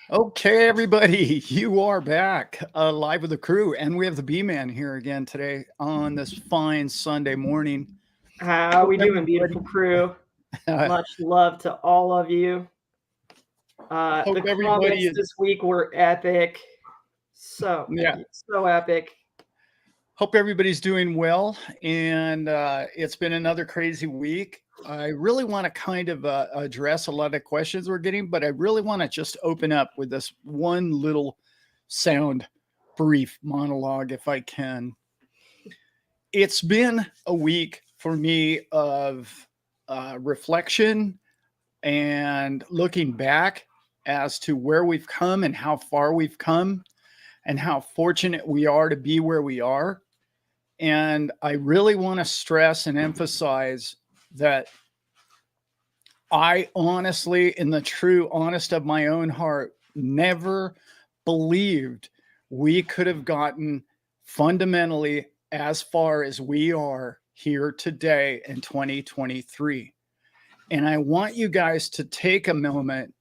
Okay, everybody, you are back live with the crew, and we have the B Man here again today on this fine Sunday morning. How Hope we doing, everybody, beautiful crew? Much love to all of you. hope The everybody comments is, this week were epic. So, yeah, so epic. hope everybody's doing well. And it's been another crazy week. I really want to kind of address a lot of questions we're getting, but I really want to just open up with this one little sound brief monologue, if I can. It's been a week for me of reflection and looking back as to where we've come and how far we've come and how fortunate we are to be where we are. And I really want to stress and emphasize that I honestly, in the true honest of my own heart, never believed we could have gotten fundamentally as far as we are here today in 2023. And I want you guys to take a moment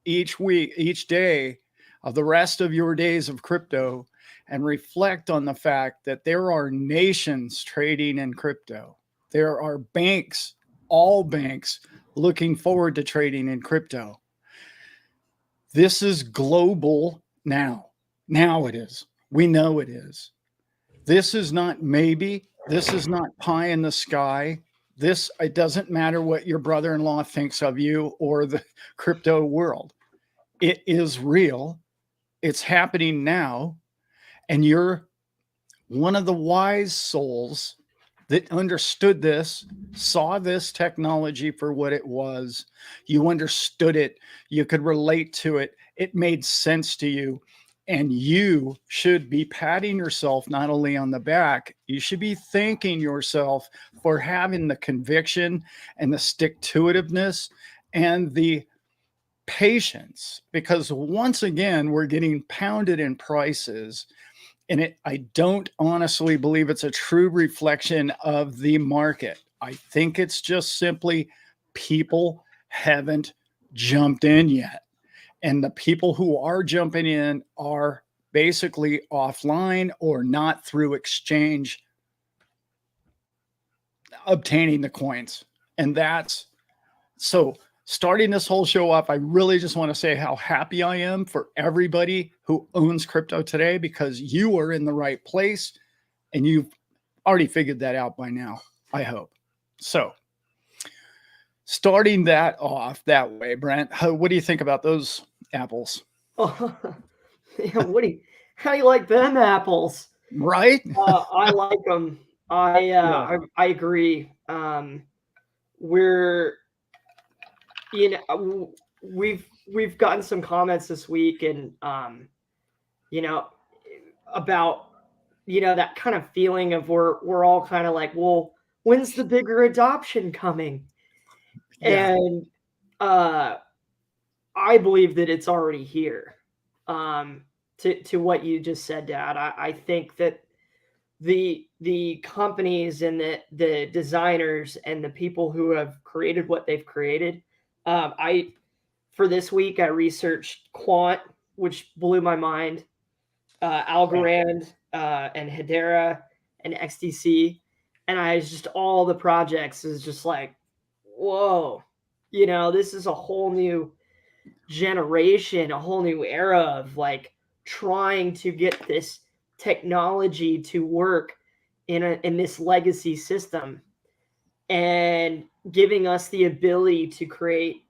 each week, each day of the rest of your days of crypto and reflect on the fact that there are nations trading in crypto. There are banks, all banks, looking forward to trading in crypto. This is global now. Now it is. We know it is. This is not maybe. This is not pie in the sky. This, it doesn't matter what your brother in law thinks of you or the crypto world. It is real. It's happening now. And you're one of the wise souls that understood this, saw this technology for what it was. You understood it. You could relate to it. It made sense to you. And you should be patting yourself not only on the back, you should be thanking yourself for having the conviction and the stick to itiveness and the patience. Because once again, we're getting pounded in prices and I don't honestly believe it's a true reflection of the market. I think it's just simply people haven't jumped in yet. And the people who are jumping in are basically offline or not through exchange obtaining the coins. And that's so starting this whole show off, I really just want to say how happy I am for everybody who owns crypto today because you are in the right place and you've already figured that out by now, I hope. So, starting that off that way, Brent, what do you think about those apples? Oh, yeah, how do you like them apples? Right? I like them. Yeah. I agree. We're we've gotten some comments this week, and you know, about that kind of feeling of we're all kind of like, well, when's the bigger adoption coming? Yeah. And uh I believe that it's already here. To what you just said, Dad, I think that the companies and the designers and the people who have created what they've created, I for this week I researched Quant, which blew my mind, Yeah. Algorand, and Hedera and XTC, and I was just all the projects is just like, whoa, this is a whole new generation, a whole new era of like trying to get this technology to work in this legacy system and giving us the ability to create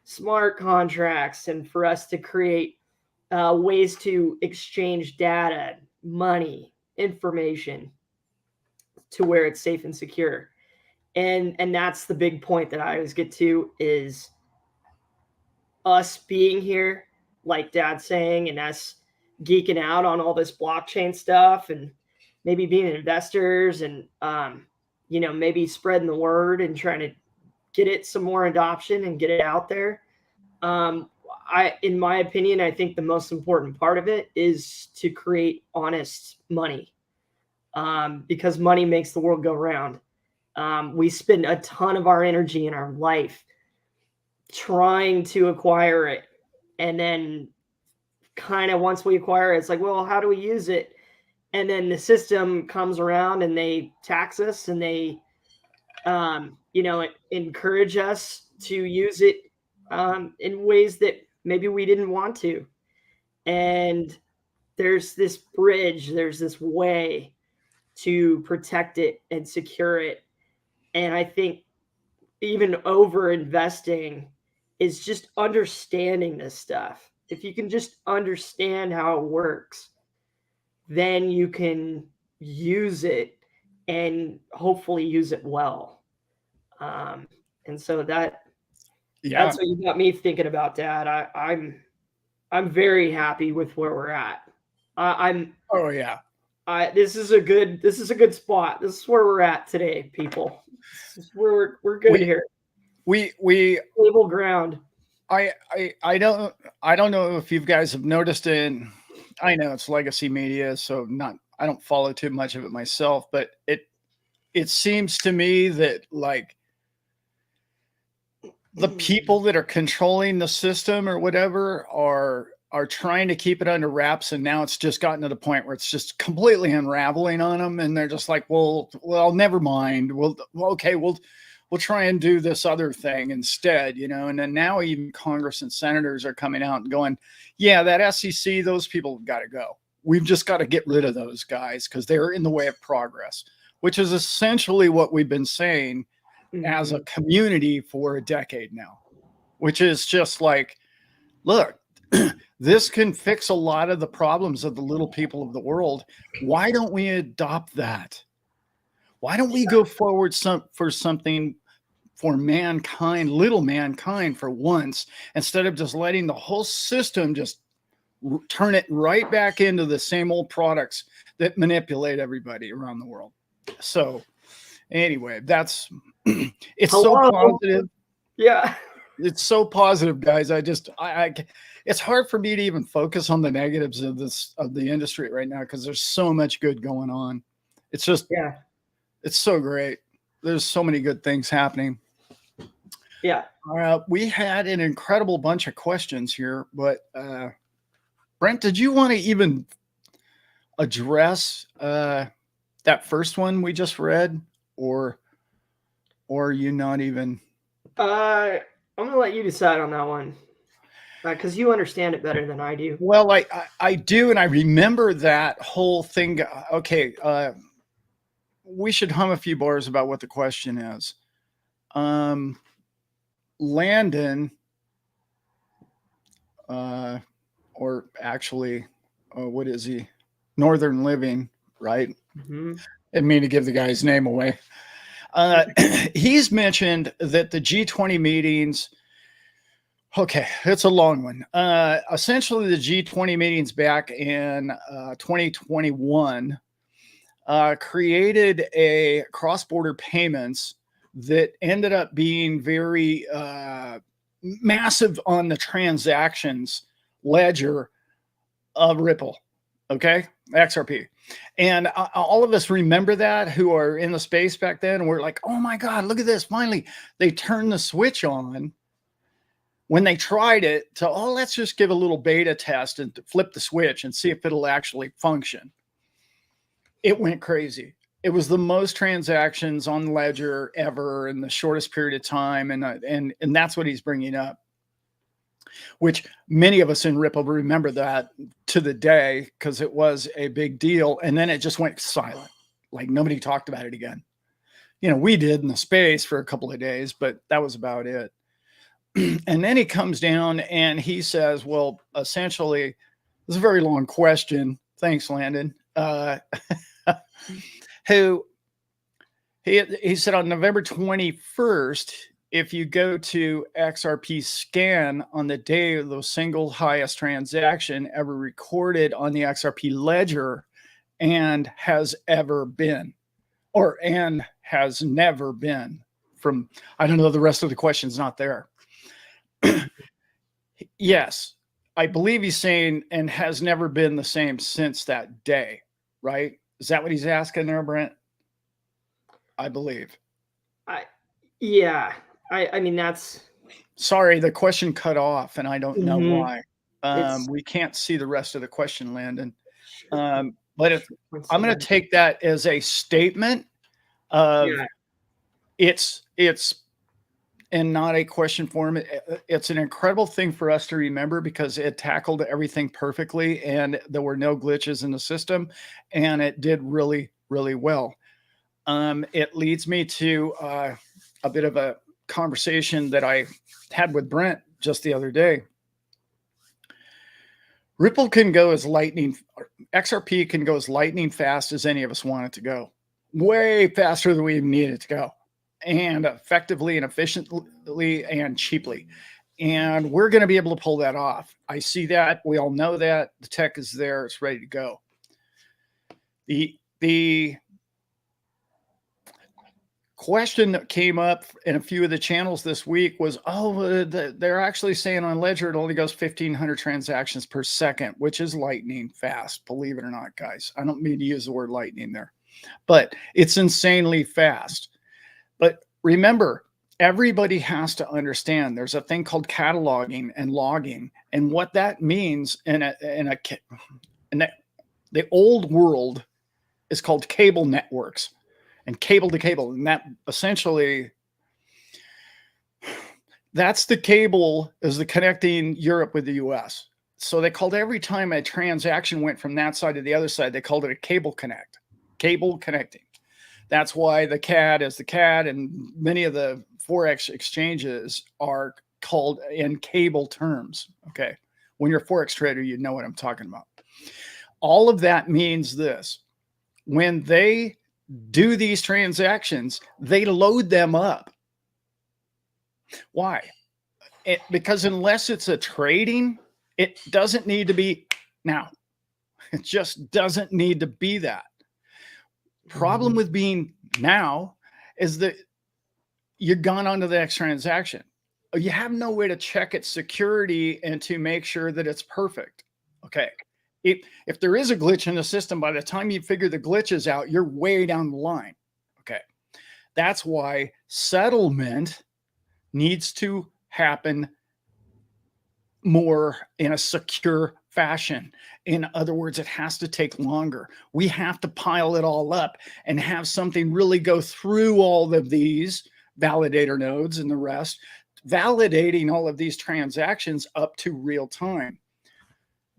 smart contracts and for us to create ways to exchange data, money, information to where it's safe and secure. And that's the big point that I always get to is us being here, like Dad's saying, and us geeking out on all this blockchain stuff and maybe being investors and maybe spreading the word and trying to get it some more adoption and get it out there. In my opinion, I think the most important part of it is to create honest money, because money makes the world go round. We spend a ton of our energy in our life trying to acquire it and then kind of once we acquire it, it's like, well, how do we use it? And then the system comes around and they tax us and they, encourage us to use it in ways that maybe we didn't want to. And there's this bridge, there's this way to protect it and secure it. And I think even over investing is just understanding this stuff. If you can just understand how it works, then you can use it and hopefully use it well. And so that's what you got me thinking about, Dad. I'm very happy with where we're at. Oh yeah. This is a good spot. This is where we're at today, people. This is where we're good here. We stable ground. I don't know if you guys have noticed it. I know it's legacy media, so I don't follow too much of it myself, but it seems to me that like the people that are controlling the system or whatever are trying to keep it under wraps, and now it's just gotten to the point where it's just completely unraveling on them, and they're just like, well, never mind. We'll try and do this other thing instead, and then now even Congress and senators are coming out and going, yeah, that SEC, those people have got to go. We've just got to get rid of those guys because they're in the way of progress, which is essentially what we've been saying as a community for a decade now, which is just like, look, this can fix a lot of the problems of the little people of the world. Why don't we adopt that? Why don't we go forward for something for mankind, little mankind for once, instead of just letting the whole system just turn it right back into the same old products that manipulate everybody around the world? So anyway, it's so positive. Yeah. It's so positive, guys. It's hard for me to even focus on the negatives of the industry right now because there's so much good going on. It's just, it's so great. There's so many good things happening. Yeah. We had an incredible bunch of questions here, but Brent, did you want to even address that first one we just read, or are you not even? I'm gonna let you decide on that one because you understand it better than I do. Well, I do, and I remember that whole thing. Okay, we should hum a few bars about what the question is. Landon, or actually, what is he? Northern Living, right? Mm-hmm. Didn't mean to give the guy's name away. He's mentioned that the G20 meetings, okay, it's a long one. Essentially, the G20 meetings back in 2021 created a cross-border payments that ended up being very massive on the transactions ledger of Ripple, okay, XRP. And all of us remember that who are in the space back then. And we're like, oh my God, look at this. Finally, they turned the switch on when they tried it to, let's just give a little beta test and flip the switch and see if it'll actually function. It went crazy. It was the most transactions on Ledger ever in the shortest period of time. And that's what he's bringing up, which many of us in Ripple remember that to the day because it was a big deal. And then it just went silent. Like nobody talked about it again. We did in the space for a couple of days, but that was about it. And then he comes down and he says, well, essentially, this is a very long question. Thanks, Landon. He said on November 21st, if you go to XRP scan on the day of the single highest transaction ever recorded on the XRP ledger and has ever been, and has never been from, I don't know, the rest of the question's not there. Yes, I believe he's saying, and has never been the same since that day, right? Is that what he's asking there, Brent? I believe. Yeah. I mean, that's. Sorry, the question cut off, and I don't know why. We can't see the rest of the question, Landon. But I'm going to take that as a statement of it's and not a question form. It's an incredible thing for us to remember because it tackled everything perfectly and there were no glitches in the system and it did really, really well. It leads me to a bit of a conversation that I had with Brent just the other day. Ripple can go as lightning, XRP can go as lightning fast as any of us want it to go. Way faster than we need it to go. And effectively and efficiently and cheaply. And we're going to be able to pull that off. I see that. We all know that. The tech is there. It's ready to go. The question that came up in a few of the channels this week was, they're actually saying on Ledger it only goes 1,500 transactions per second, which is lightning fast, believe it or not, guys. I don't mean to use the word lightning there, but it's insanely fast. But remember, everybody has to understand there's a thing called cataloging and logging. And what that means in the old world is called cable networks and cable to cable. And that essentially, that's the cable is the connecting Europe with the US. So they called every time a transaction went from that side to the other side, they called it a cable connect, cable connecting. That's why the CAD is the CAD, and many of the Forex exchanges are called in cable terms. Okay. When you're a Forex trader, you know what I'm talking about. All of that means this. When they do these transactions, they load them up. Why? Because unless it's a trading, it doesn't need to be now. It just doesn't need to be that. Problem with being now is that you've gone on to the next transaction. You have no way to check its security and to make sure that it's perfect. Okay. If there is a glitch in the system, by the time you figure the glitches out, you're way down the line. Okay. That's why settlement needs to happen more in a secure fashion. In other words, it has to take longer. We have to pile it all up and have something really go through all of these validator nodes and the rest, validating all of these transactions up to real time.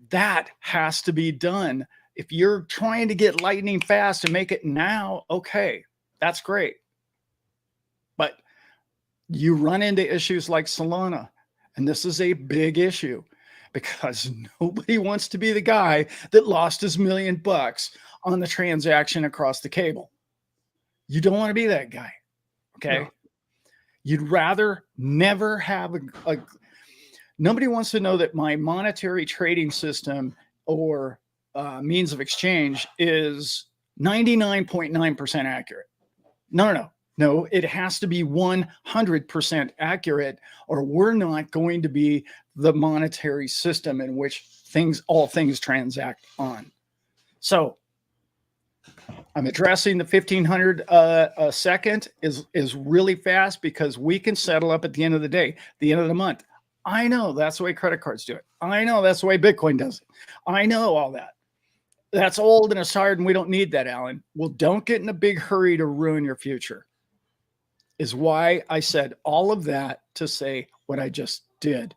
That has to be done. If you're trying to get lightning fast and make it now, okay, that's great. But you run into issues like Solana, and this is a big issue because nobody wants to be the guy that lost his $1 million on the transaction across the cable. You don't want to be that guy. Okay. No. You'd rather never have nobody wants to know that my monetary trading system or means of exchange is 99.9% accurate. No, it has to be 100% accurate, or we're not going to be the monetary system in which all things transact on. So I'm addressing the 1,500 a second is really fast because we can settle up at the end of the day, the end of the month. I know that's the way credit cards do it. I know that's the way Bitcoin does it. I know all that. That's old and it's hard and we don't need that, Alan. Well, don't get in a big hurry to ruin your future. Is why I said all of that to say what I just did.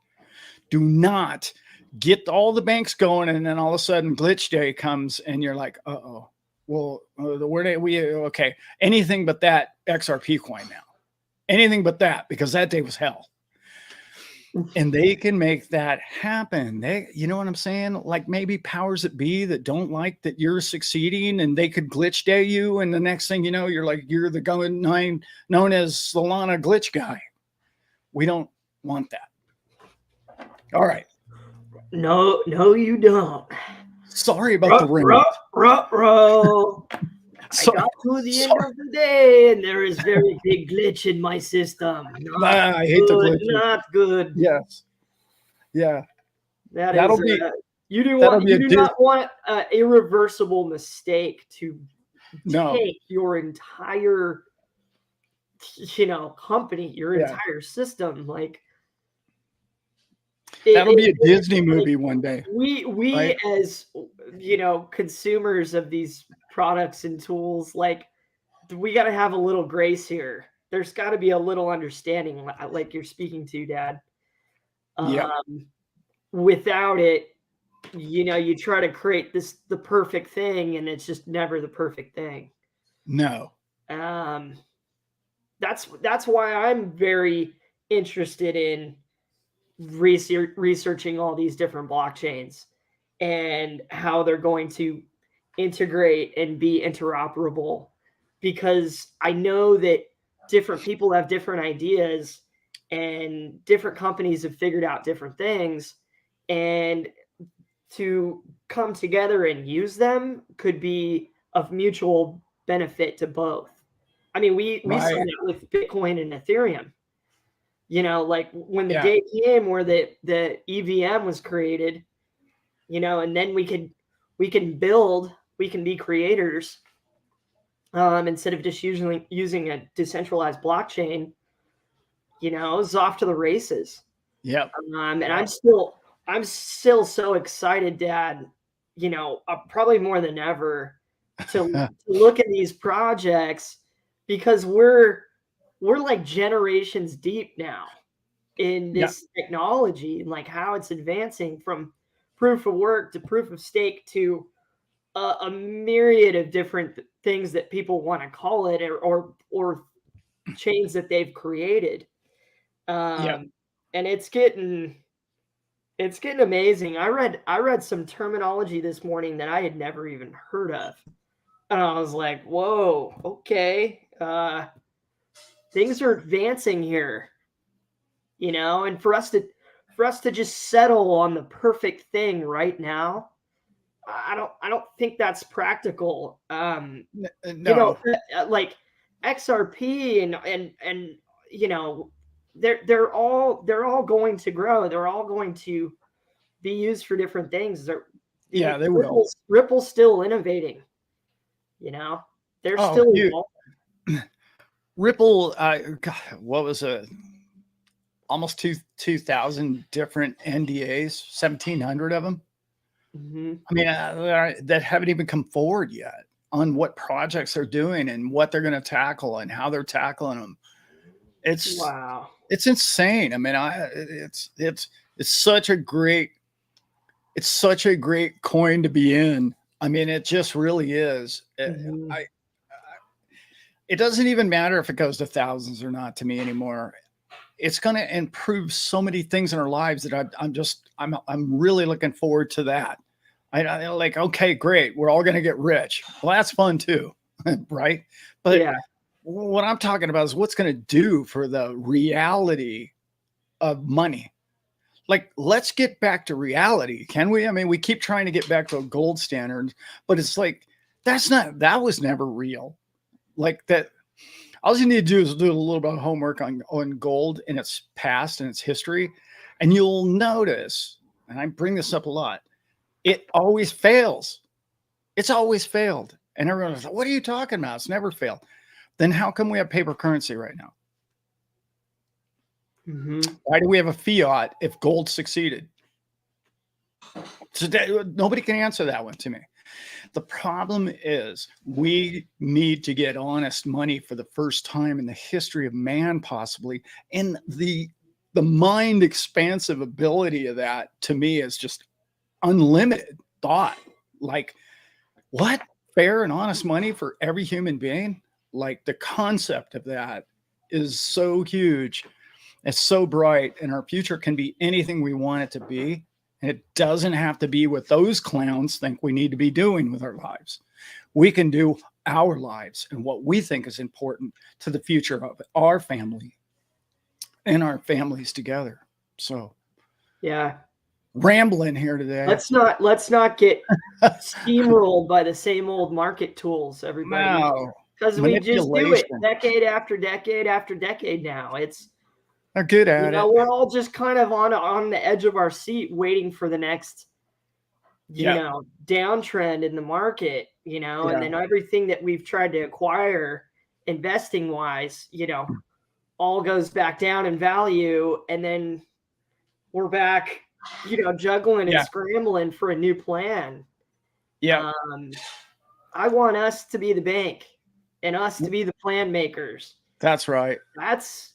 Do not get all the banks going and then all of a sudden glitch day comes and you're like, uh-oh, well, okay, anything but that XRP coin now. Anything but that, because that day was hell. And they can make that happen. You know what I'm saying? Like maybe powers that be that don't like that you're succeeding and they could glitch day you. And the next thing you know, you're the going known as Solana glitch guy. We don't want that. All right. No, you don't. Sorry about the ring. I got to the end of the day and there is very big glitch in my system. I hate the glitch. Not good. Yes. Yeah. That'll be. You do not want an irreversible mistake to take your entire, company, your entire system. Like, That'll be a it's Disney movie one day, we right? as consumers of these products and tools, like, we got to have a little grace here. There's got to be a little understanding, like you're speaking to, Dad. Yep. Um, Without it, you try to create the perfect thing, and it's just never the perfect thing. No. Um, that's why I'm very interested in researching all these different blockchains and how they're going to integrate and be interoperable, because I know that different people have different ideas and different companies have figured out different things, and to come together and use them could be of mutual benefit to both. I mean, we saw Right. that with Bitcoin and Ethereum. Like when the Yeah. day came where the EVM was created, and then we can be creators, instead of just using a decentralized blockchain. It's off to the races. Yep. And Yep. I'm still so excited, Dad. Probably more than ever to look at these projects, because we're like generations deep now in Yeah. this technology, and like how it's advancing from proof of work to proof of stake to a myriad of different things that people want to call it, or chains that they've created. Yep. And it's getting amazing. I read some terminology this morning that I had never even heard of, and I was like, whoa, okay, things are advancing here. And for us to just settle on the perfect thing right now, I don't think that's practical. No. Like XRP and they're all going to grow. They're all going to be used for different things. Yeah, they will. Ripple's still innovating. You know, they're Oh, still you evolving. Ripple. God, what was it? Almost 2,000 different NDAs, 1,700 of them. Hmm. I mean, that haven't even come forward yet on what projects they're doing and what they're going to tackle and how they're tackling them. It's Wow. it's insane. I mean, it's such a great coin to be in. I mean, it just really is. Hmm. It doesn't even matter if it goes to thousands or not to me anymore. It's going to improve so many things in our lives that I'm really looking forward to that. I like, okay, great. We're all going to get rich. Well, that's fun too. Right. But Yeah. what I'm talking about is what's going to do for the reality of money. Like, let's get back to reality. Can we? I mean, we keep trying to get back to a gold standard, but it's like, that was never real. Like that. All you need to do is do a little bit of homework on gold and its past and its history. And you'll notice, and I bring this up a lot, it always fails. It's always failed. And everyone's like, what are you talking about? It's never failed. Then how come we have paper currency right now? Hmm. Why do we have a fiat if gold succeeded? So nobody can answer that one to me. The problem is we need to get honest money for the first time in the history of man, possibly. And the mind expansive ability of that to me is just unlimited thought. Like, what? Fair and honest money for every human being? Like, the concept of that is so huge. It's so bright, and our future can be anything we want it to be. And it doesn't have to be what those clowns think we need to be doing with our lives. We can do our lives and what we think is important to the future of our family and our families together. So, Yeah. rambling here today. Let's not get steamrolled by the same old market tools, everybody, No, because we just do it manipulation. decade after decade after decade now. They're good at it. We're all just kind of on the edge of our seat waiting for the next, Yeah. downtrend in the market, and Yeah. then everything that we've tried to acquire investing wise, all goes back down in value, and then we're back juggling and Yeah. scrambling for a new plan. Yeah. I want us to be the bank and us to be the plan makers. That's right. That's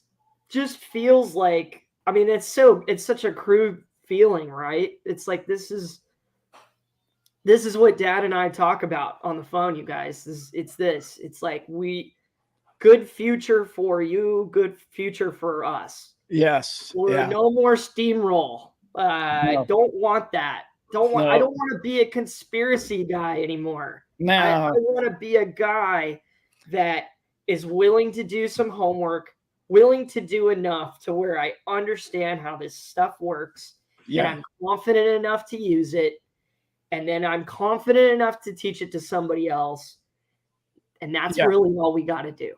just feels like, I mean, it's such a crude feeling, right? It's like this is what Dad and I talk about on the phone, you guys. It's like good future for you, good future for us. Yes. We're Yeah. no more steamroll. I No. don't want that. I No. don't want to be a conspiracy guy anymore. I No. want to be a guy that is willing to do some homework, willing to do enough to where I understand how this stuff works, and Yeah. I'm confident enough to use it, and then I'm confident enough to teach it to somebody else, and that's Yeah. really all we got to do.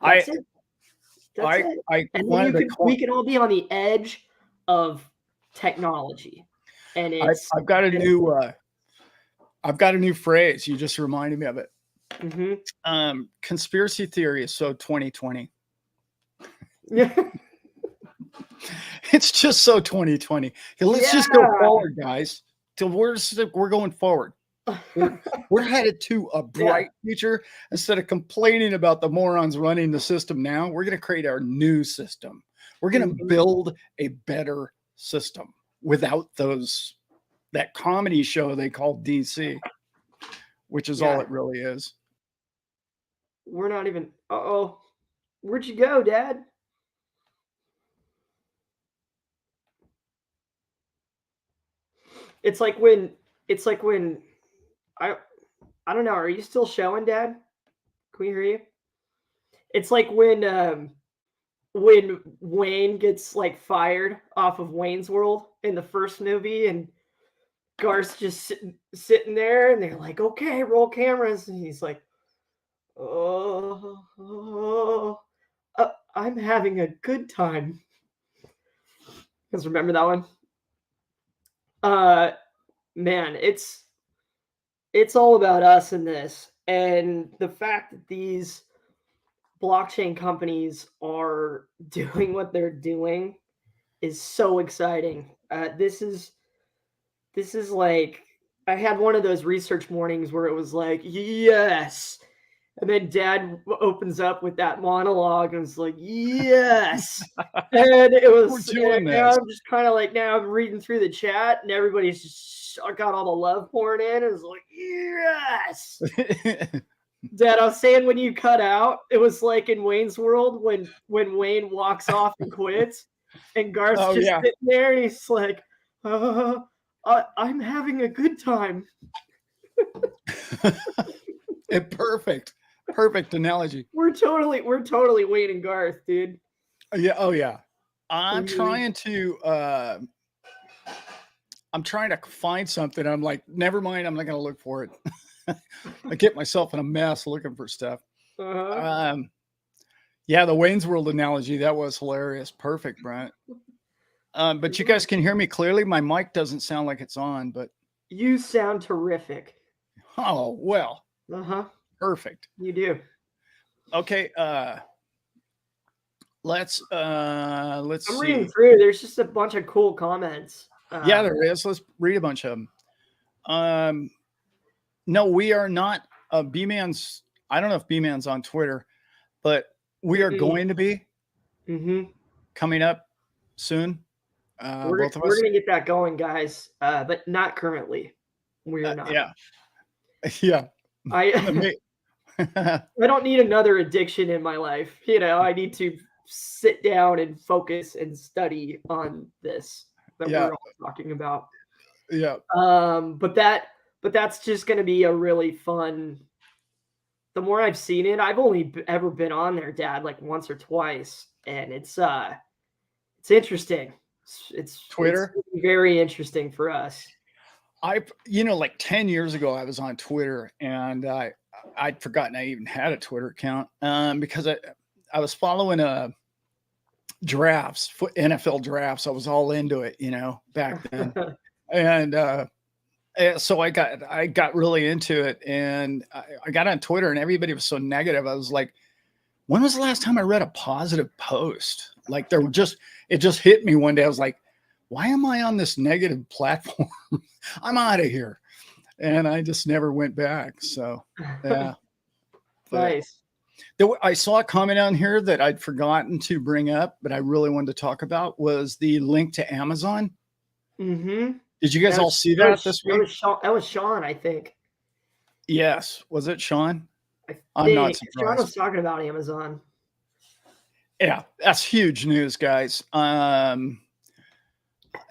That's it. That's it. And then we can all be on the edge of technology, and I've got a new phrase. You just reminded me of it. Mm-hmm. Conspiracy theory is so 2020. Yeah. It's just so 2020. Let's just go forward, guys. We're going forward. We're headed to a bright future. Instead of complaining about the morons running the system now, we're going to create our new system. We're going to build a better system without that comedy show they call DC, which is all it really is. We're not even. Uh-oh. Where'd you go, Dad? It's like when I don't know. Are you still showing, Dad? Can we hear you? It's like when Wayne gets like fired off of Wayne's World in the first movie, and Garth's just sitting there, and they're like, "Okay, roll cameras," and he's like, I'm having a good time." You guys remember that one? Man, it's all about us in this, and the fact that these blockchain companies are doing what they're doing is so exciting. This is like, I had one of those research mornings where it was like, yes. And then Dad opens up with that monologue and it's like, yes. And it was, now I'm just kind of like, now I'm reading through the chat and everybody's just got all the love pouring in. And it's like, yes. Dad, I was saying when you cut out, it was like in Wayne's World when Wayne walks off and quits, and Garth's just sitting there and he's like, I'm having a good time. Perfect analogy. We're totally Wayne and Garth, dude. Yeah. Oh yeah. I'm trying to find something. I'm like, never mind. I'm not going to look for it. I get myself in a mess looking for stuff. Yeah, the Wayne's World analogy, that was hilarious. Perfect, Brent. But you guys can hear me clearly. My mic doesn't sound like it's on, but you sound terrific. Oh, well. Perfect. You do. Okay, let's see. I'm reading through. There's just a bunch of cool comments. Yeah, there is. Let's read a bunch of them. No, we are not. B-Man's, I don't know if B-Man's on Twitter, but we are going to be coming up soon. Both of us. We're going to get that going, guys, but not currently. We're not. Yeah. Yeah. I don't need another addiction in my life. I need to sit down and focus and study on this that we're all talking about. Yeah. But that's just going to be a really fun. The more I've seen it, I've only ever been on there, Dad, like once or twice, and it's interesting. It's Twitter. It's very interesting for us. Like 10 years ago, I was on Twitter, and I'd forgotten I even had a Twitter account because I was following drafts, NFL drafts. I was all into it, back then. And so I got really into it, and I got on Twitter, and everybody was so negative. I was like, when was the last time I read a positive post? Like it just hit me one day. I was like, why am I on this negative platform? I'm out of here. And I just never went back. So, yeah. But Nice. I saw a comment on here that I'd forgotten to bring up, but I really wanted to talk about was the link to Amazon. Mm-hmm. Did you guys all see that this week? That was Sean, I think. Yes. Was it Sean? I I'm not think Sean surprised. was talking about Amazon. Yeah, that's huge news, guys. There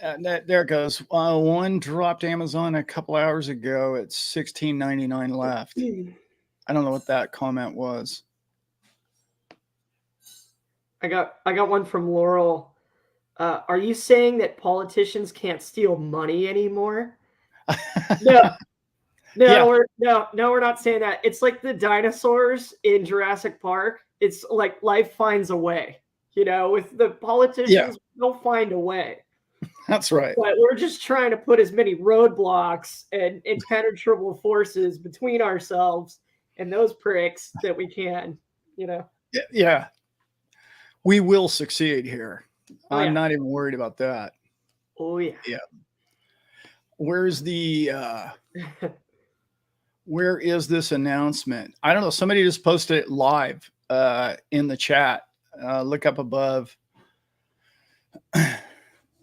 it goes. One dropped Amazon a couple hours ago. It's $16.99 left. I don't know what that comment was. I got one from Laurel. Are you saying that politicians can't steal money anymore? No, Yeah. we're not saying that. It's like the dinosaurs in Jurassic Park. It's like life finds a way. With the politicians, they'll find a way. That's right. But we're just trying to put as many roadblocks and impenetrable forces between ourselves and those pricks that we can. Yeah. We will succeed here. Oh, I'm yeah. not even worried about that. Oh yeah. Yeah. Where's the where is this announcement? I don't know. Somebody just posted it live in the chat. Look up above.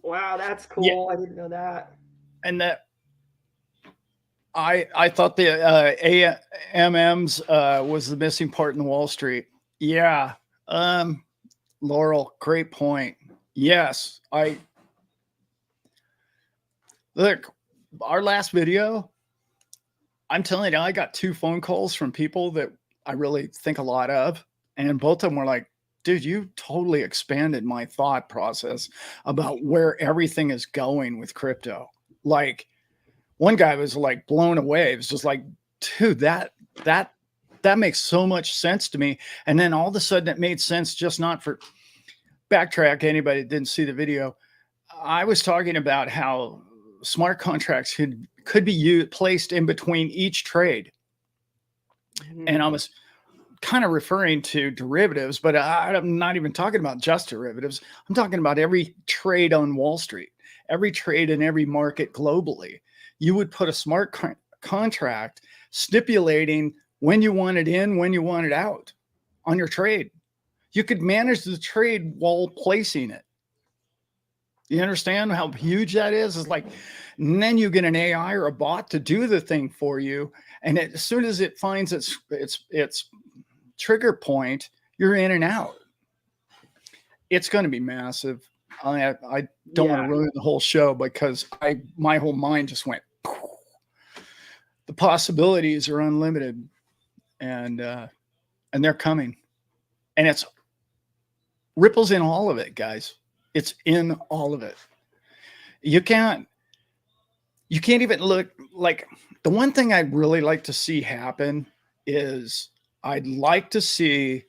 Wow, that's cool. I didn't know that. And that I thought the AMMs was the missing part in the Wall Street. Yeah. Laurel, great point. Yes, look, our last video, I'm telling you, I got 2 phone calls from people that I really think a lot of. And both of them were like, dude, you totally expanded my thought process about where everything is going with crypto. Like, one guy was like blown away. It was just like, dude, that makes so much sense to me. And then all of a sudden it made sense, just not for backtrack. Anybody that didn't see the video, I was talking about how smart contracts could be placed in between each trade. And I was kind of referring to derivatives, but I'm not even talking about just derivatives. I'm talking about every trade on Wall Street, every trade in every market globally. You would put a smart contract stipulating when you want it in, when you want it out on your trade. You could manage the trade while placing it. You understand how huge that is? It's like, and then you get an AI or a bot to do the thing for you. And as soon as it finds its trigger point, you're in and out. It's going to be massive. I don't want to ruin the whole show because my whole mind just went. The possibilities are unlimited, and they're coming, and it's ripples in all of it, guys. It's in all of it. You can't even look like the one thing I'd really like to see happen is I'd like to see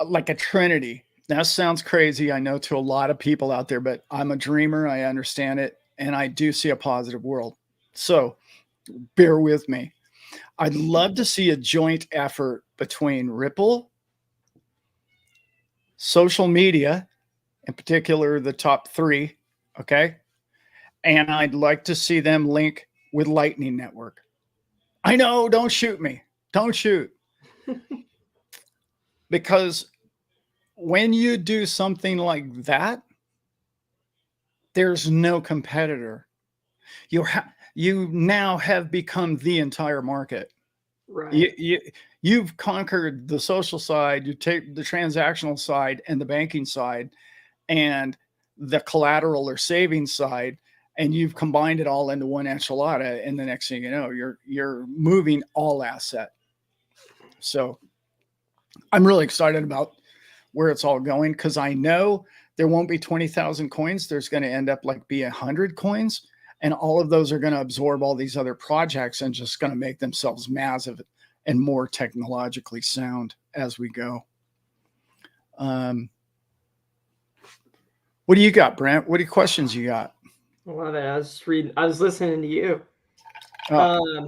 like a Trinity. That sounds crazy, I know, to a lot of people out there, but I'm a dreamer. I understand it, and I do see a positive world. So bear with me. I'd love to see a joint effort between Ripple, social media, in particular, the top 3, okay? And I'd like to see them link with Lightning Network. I know, don't shoot me. Don't shoot. Because when you do something like that, there's no competitor. You now have become the entire market. Right. You've conquered the social side, you take the transactional side and the banking side and the collateral or savings side, and you've combined it all into one enchilada. And the next thing you know, you're moving all asset. So I'm really excited about where it's all going because I know there won't be 20,000 coins. There's going to end up like be 100 coins. And all of those are going to absorb all these other projects and just going to make themselves massive and more technologically sound as we go. What do you got, Brent? What questions you got? I love it. I was listening to you. Yeah,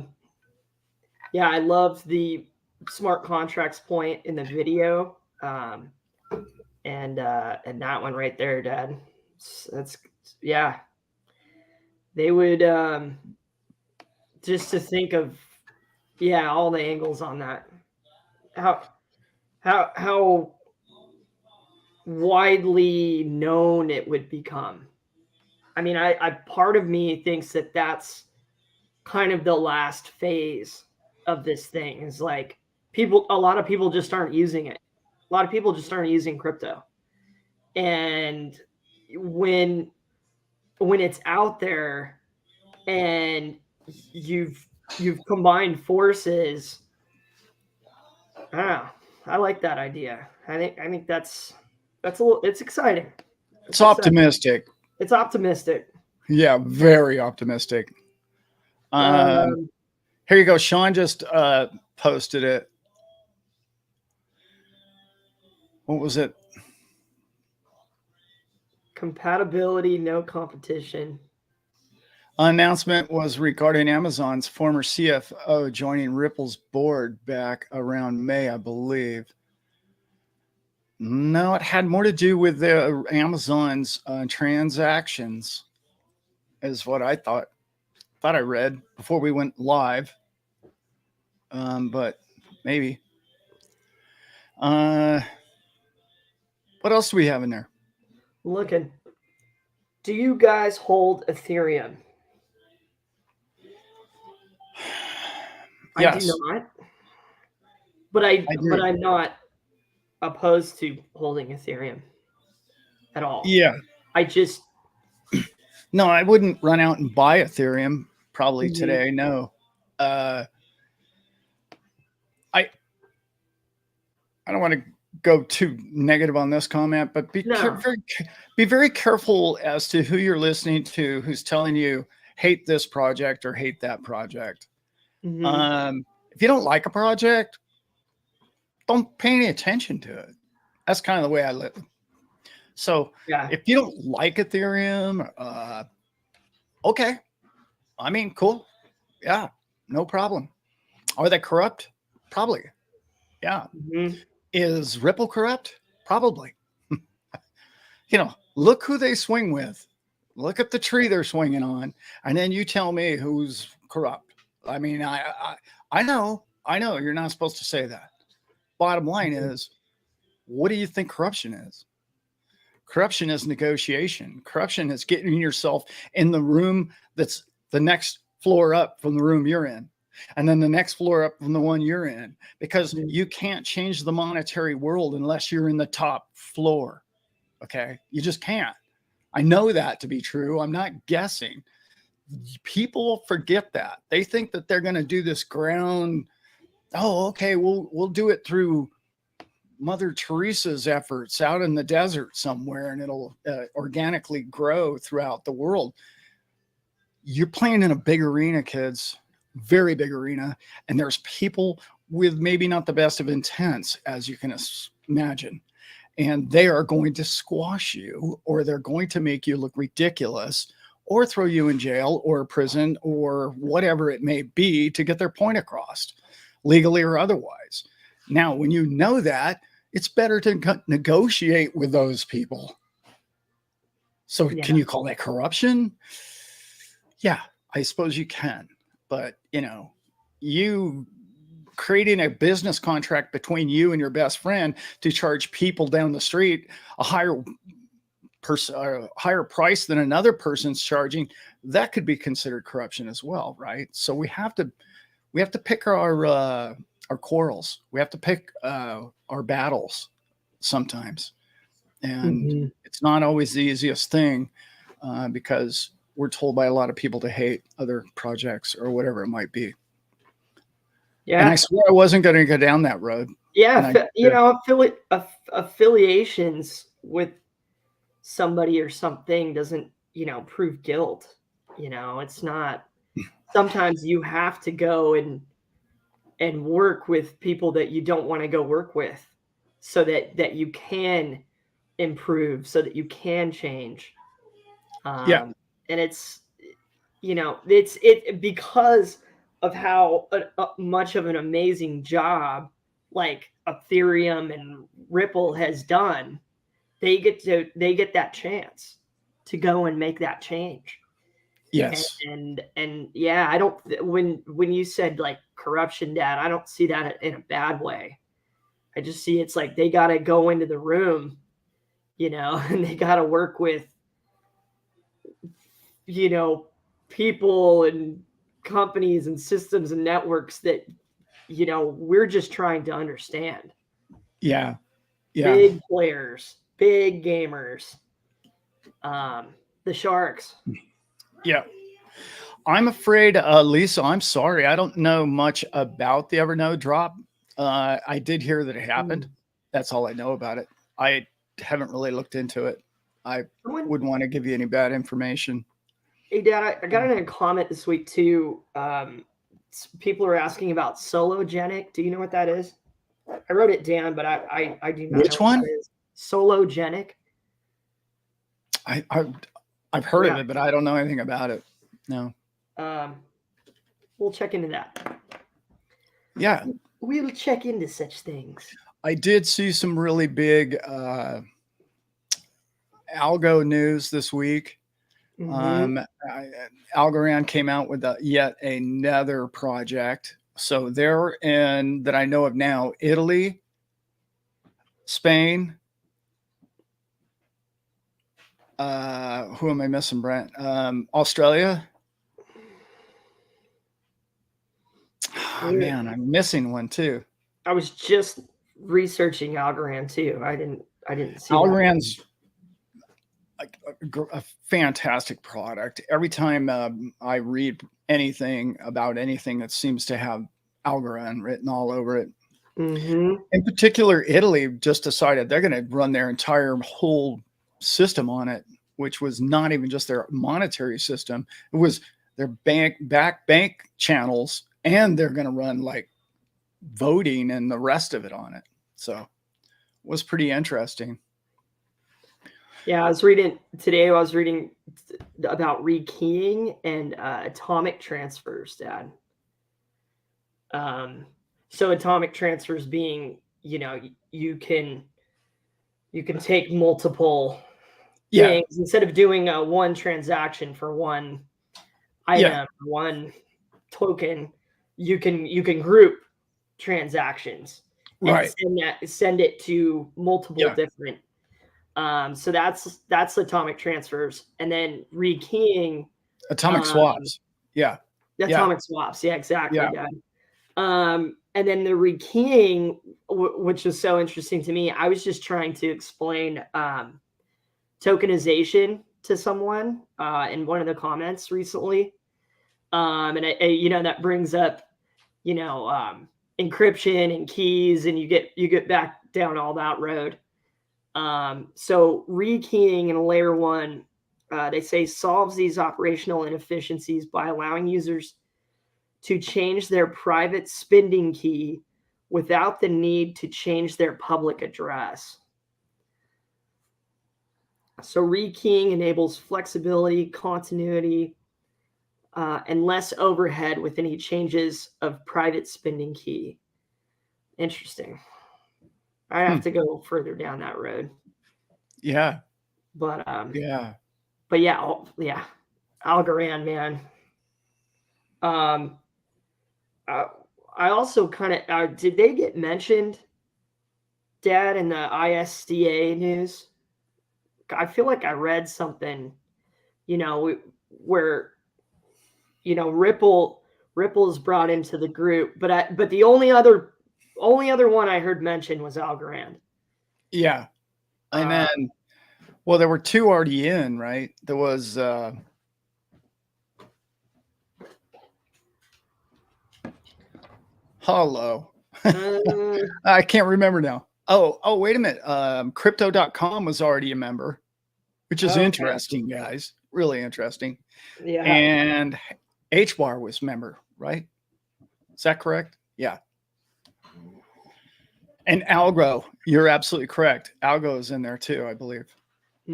I love the smart contracts point in the video. And that one right there, Dad. That's yeah. They would just to think of all the angles on that. How widely known it would become. I mean, I part of me thinks that that's kind of the last phase of this thing is like a lot of people just aren't using it. A lot of people just aren't using crypto. And when it's out there and you've combined forces, I don't know. I like that idea. I think that's a little, it's exciting. It's optimistic. It's optimistic. Yeah, very optimistic. Here you go. Sean just posted it. What was it? Compatibility, no competition. Announcement was regarding Amazon's former CFO joining Ripple's board back around May, I believe. No, it had more to do with the Amazon's transactions, is what I thought I read before we went live. But maybe. What else do we have in there? Looking. Do you guys hold Ethereum? Yes. I do not. But I'm not opposed to holding Ethereum at all. Yeah. No, I wouldn't run out and buy Ethereum probably today. No. I don't want to go too negative on this comment, but be very careful as to who you're listening to, who's telling you hate this project or hate that project. If you don't like a project, don't pay any attention to it. That's kind of the way I live. So if you don't like Ethereum, okay. I mean, cool. Yeah, no problem. Are they corrupt? Probably. Yeah. Is Ripple corrupt? Probably. Look who they swing with. Look at the tree they're swinging on, and then you tell me who's corrupt. I mean, I know you're not supposed to say that. Bottom line is, what do you think corruption is? Corruption is negotiation. Corruption is getting yourself in the room that's the next floor up from the room you're in, and then the next floor up from the one you're in, because you can't change the monetary world unless you're in the top floor. Okay. You just can't. I know that to be true. I'm not guessing. People forget that. They think that they're going to do this ground. Oh, okay. We'll do it through Mother Teresa's efforts out in the desert somewhere, and it'll organically grow throughout the world. You're playing in a big arena, kids. Very big arena, and there's people with maybe not the best of intents, as you can imagine, and they are going to squash you, or they're going to make you look ridiculous, or throw you in jail or prison or whatever it may be to get their point across, legally or otherwise. Now, when you know that, it's better to negotiate with those people. So can you call that corruption? Yeah, I suppose you can. But, you creating a business contract between you and your best friend to charge people down the street a higher price than another person's charging, that could be considered corruption as well, right? So we have to pick our quarrels. We have to pick our battles sometimes, and it's not always the easiest thing because we're told by a lot of people to hate other projects or whatever it might be. Yeah. And I swear I wasn't going to go down that road. Yeah. Affiliations with somebody or something doesn't, prove guilt. It's not, sometimes you have to go and work with people that you don't want to go work with so that you can improve, so that you can change. And it's, it's because of how much of an amazing job like Ethereum and Ripple has done. They get that chance. to go and make that change. Yes. And yeah, I don't, when you said like corruption, Dad, I don't see that in a bad way. I just see it's like they got to go into the room, and they got to work with, people and companies and systems and networks that, we're just trying to understand. Yeah. Yeah. Big players, big gamers, the sharks. Yeah. I'm afraid, Lisa, I'm sorry. I don't know much about the Evernote drop. I did hear that it happened. That's all I know about it. I haven't really looked into it. I wouldn't want to give you any bad information. Hey, Dad, I got in a comment this week too. People are asking about sologenic. Do you know what that is? I wrote it down, but I do not Which know one? what that is. Sologenic. I've heard of it, but I don't know anything about it. No. We'll check into that. Yeah. We'll check into such things. I did see some really big algo news this week. Algorand came out with yet another project. So they're in, that I know of now, Italy, Spain. Who am I missing, Brent? Australia. Oh, man, I'm missing one too. I was just researching Algorand too. I didn't see Algorand's a fantastic product. Every time I read anything about anything that seems to have Algorand written all over it. In particular, Italy just decided they're going to run their entire whole system on it, which was not even just their monetary system. It was their bank channels, and they're going to run like voting and the rest of it on it. So it was pretty interesting. Yeah, I was reading about rekeying and atomic transfers, Dad. So atomic transfers being, you can take multiple things instead of doing one transaction for one item, one token. You can group transactions, right? And send it to multiple different. So that's atomic transfers, and then rekeying, atomic swaps. Atomic swaps. Yeah, exactly. Yeah. And then the rekeying, which was so interesting to me, I was just trying to explain tokenization to someone in one of the comments recently, and that brings up encryption and keys, and you get back down all that road. So rekeying in layer 1, they say, solves these operational inefficiencies by allowing users to change their private spending key without the need to change their public address. So rekeying enables flexibility, continuity, and less overhead with any changes of private spending key. Interesting. I have to go further down that road. Yeah. But Algorand, man. I also kind of did they get mentioned, Dad, in the ISDA news? I feel like I read something, where Ripple is brought into the group, but the only other one I heard mentioned was Algorand. Yeah. And then, well, there were two already in, right? There was hello. I can't remember now. Oh, wait a minute. Crypto.com was already a member, which is interesting, guys. Really interesting. Yeah. And HBAR was member, right? Is that correct? Yeah. And Algo, you're absolutely correct. Algo is in there too, I believe.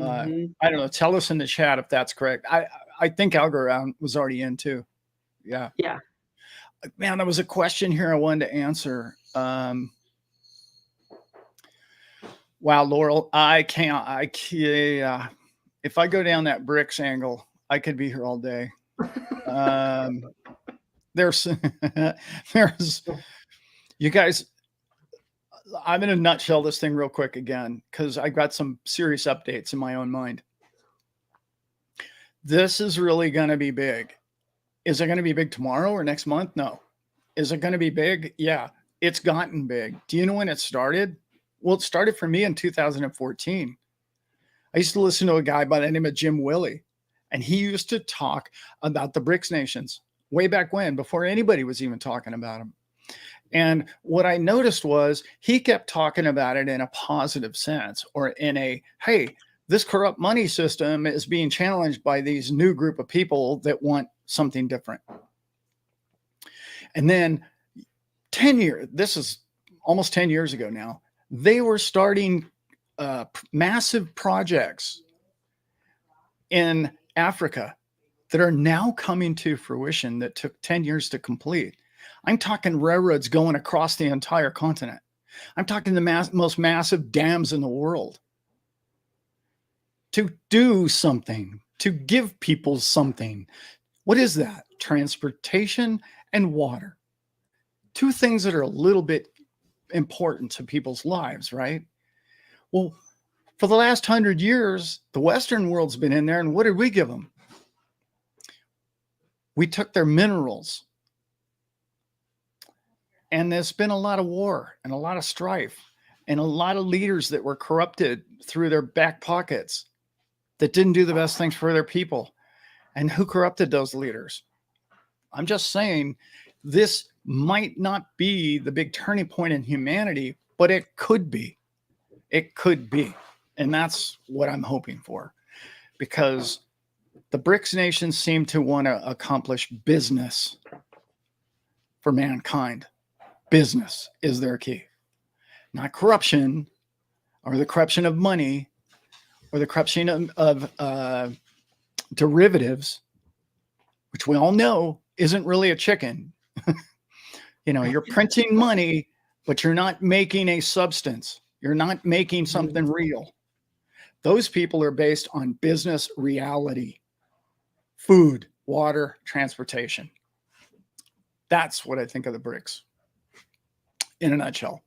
I don't know. Tell us in the chat if that's correct. I think Algo was already in too. Yeah. Yeah. Man, there was a question here I wanted to answer. Wow, Laurel, I can't. if I go down that BRICS angle, I could be here all day. There's, there's, you guys, I'm in a nutshell this thing real quick again, because I got some serious updates in my own mind. This is really going to be big. Is it going to be big tomorrow or next month? No. Is it going to be big? Yeah, it's gotten big. Do you know when it started? Well, it started for me in 2014. I used to listen to a guy by the name of Jim Willey, and he used to talk about the BRICS nations way back when, before anybody was even talking about them. And what I noticed was he kept talking about it in a positive sense, or in a, hey, this corrupt money system is being challenged by these new group of people that want something different. And then 10 years, this is almost 10 years ago now, they were starting massive projects in Africa that are now coming to fruition that took 10 years to complete. I'm talking railroads going across the entire continent. I'm talking the most massive dams in the world. To do something, to give people something. What is that? Transportation and water. Two things that are a little bit important to people's lives, right? Well, for the last 100 years, the Western world's been in there, and what did we give them? We took their minerals. And there's been a lot of war and a lot of strife and a lot of leaders that were corrupted through their back pockets that didn't do the best things for their people. And who corrupted those leaders? I'm just saying, this might not be the big turning point in humanity, but it could be. It could be. And that's what I'm hoping for, because the BRICS nations seem to want to accomplish business for mankind. Business is their key, not corruption, or the corruption of money, or the corruption of derivatives, which we all know isn't really a chicken. You know, you're printing money, but you're not making a substance. You're not making something real. Those people are based on business reality: food, water, transportation. That's what I think of the BRICS in a nutshell.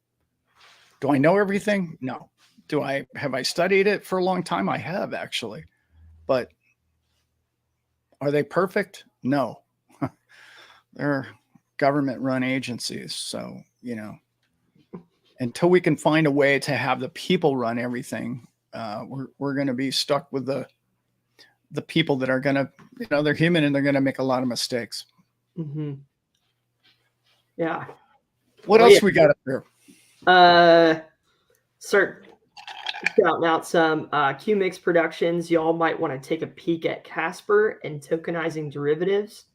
Do I know everything? No. Have I studied it for a long time? I have, actually. But are they perfect? No. They're government-run agencies. So, you know, until we can find a way to have the people run everything, we're going to be stuck with the people that are going to, you know, they're human and they're going to make a lot of mistakes. Mm-hmm. Yeah. What else we got up there? Start shouting out some QMix Productions. Y'all might want to take a peek at Casper and tokenizing derivatives.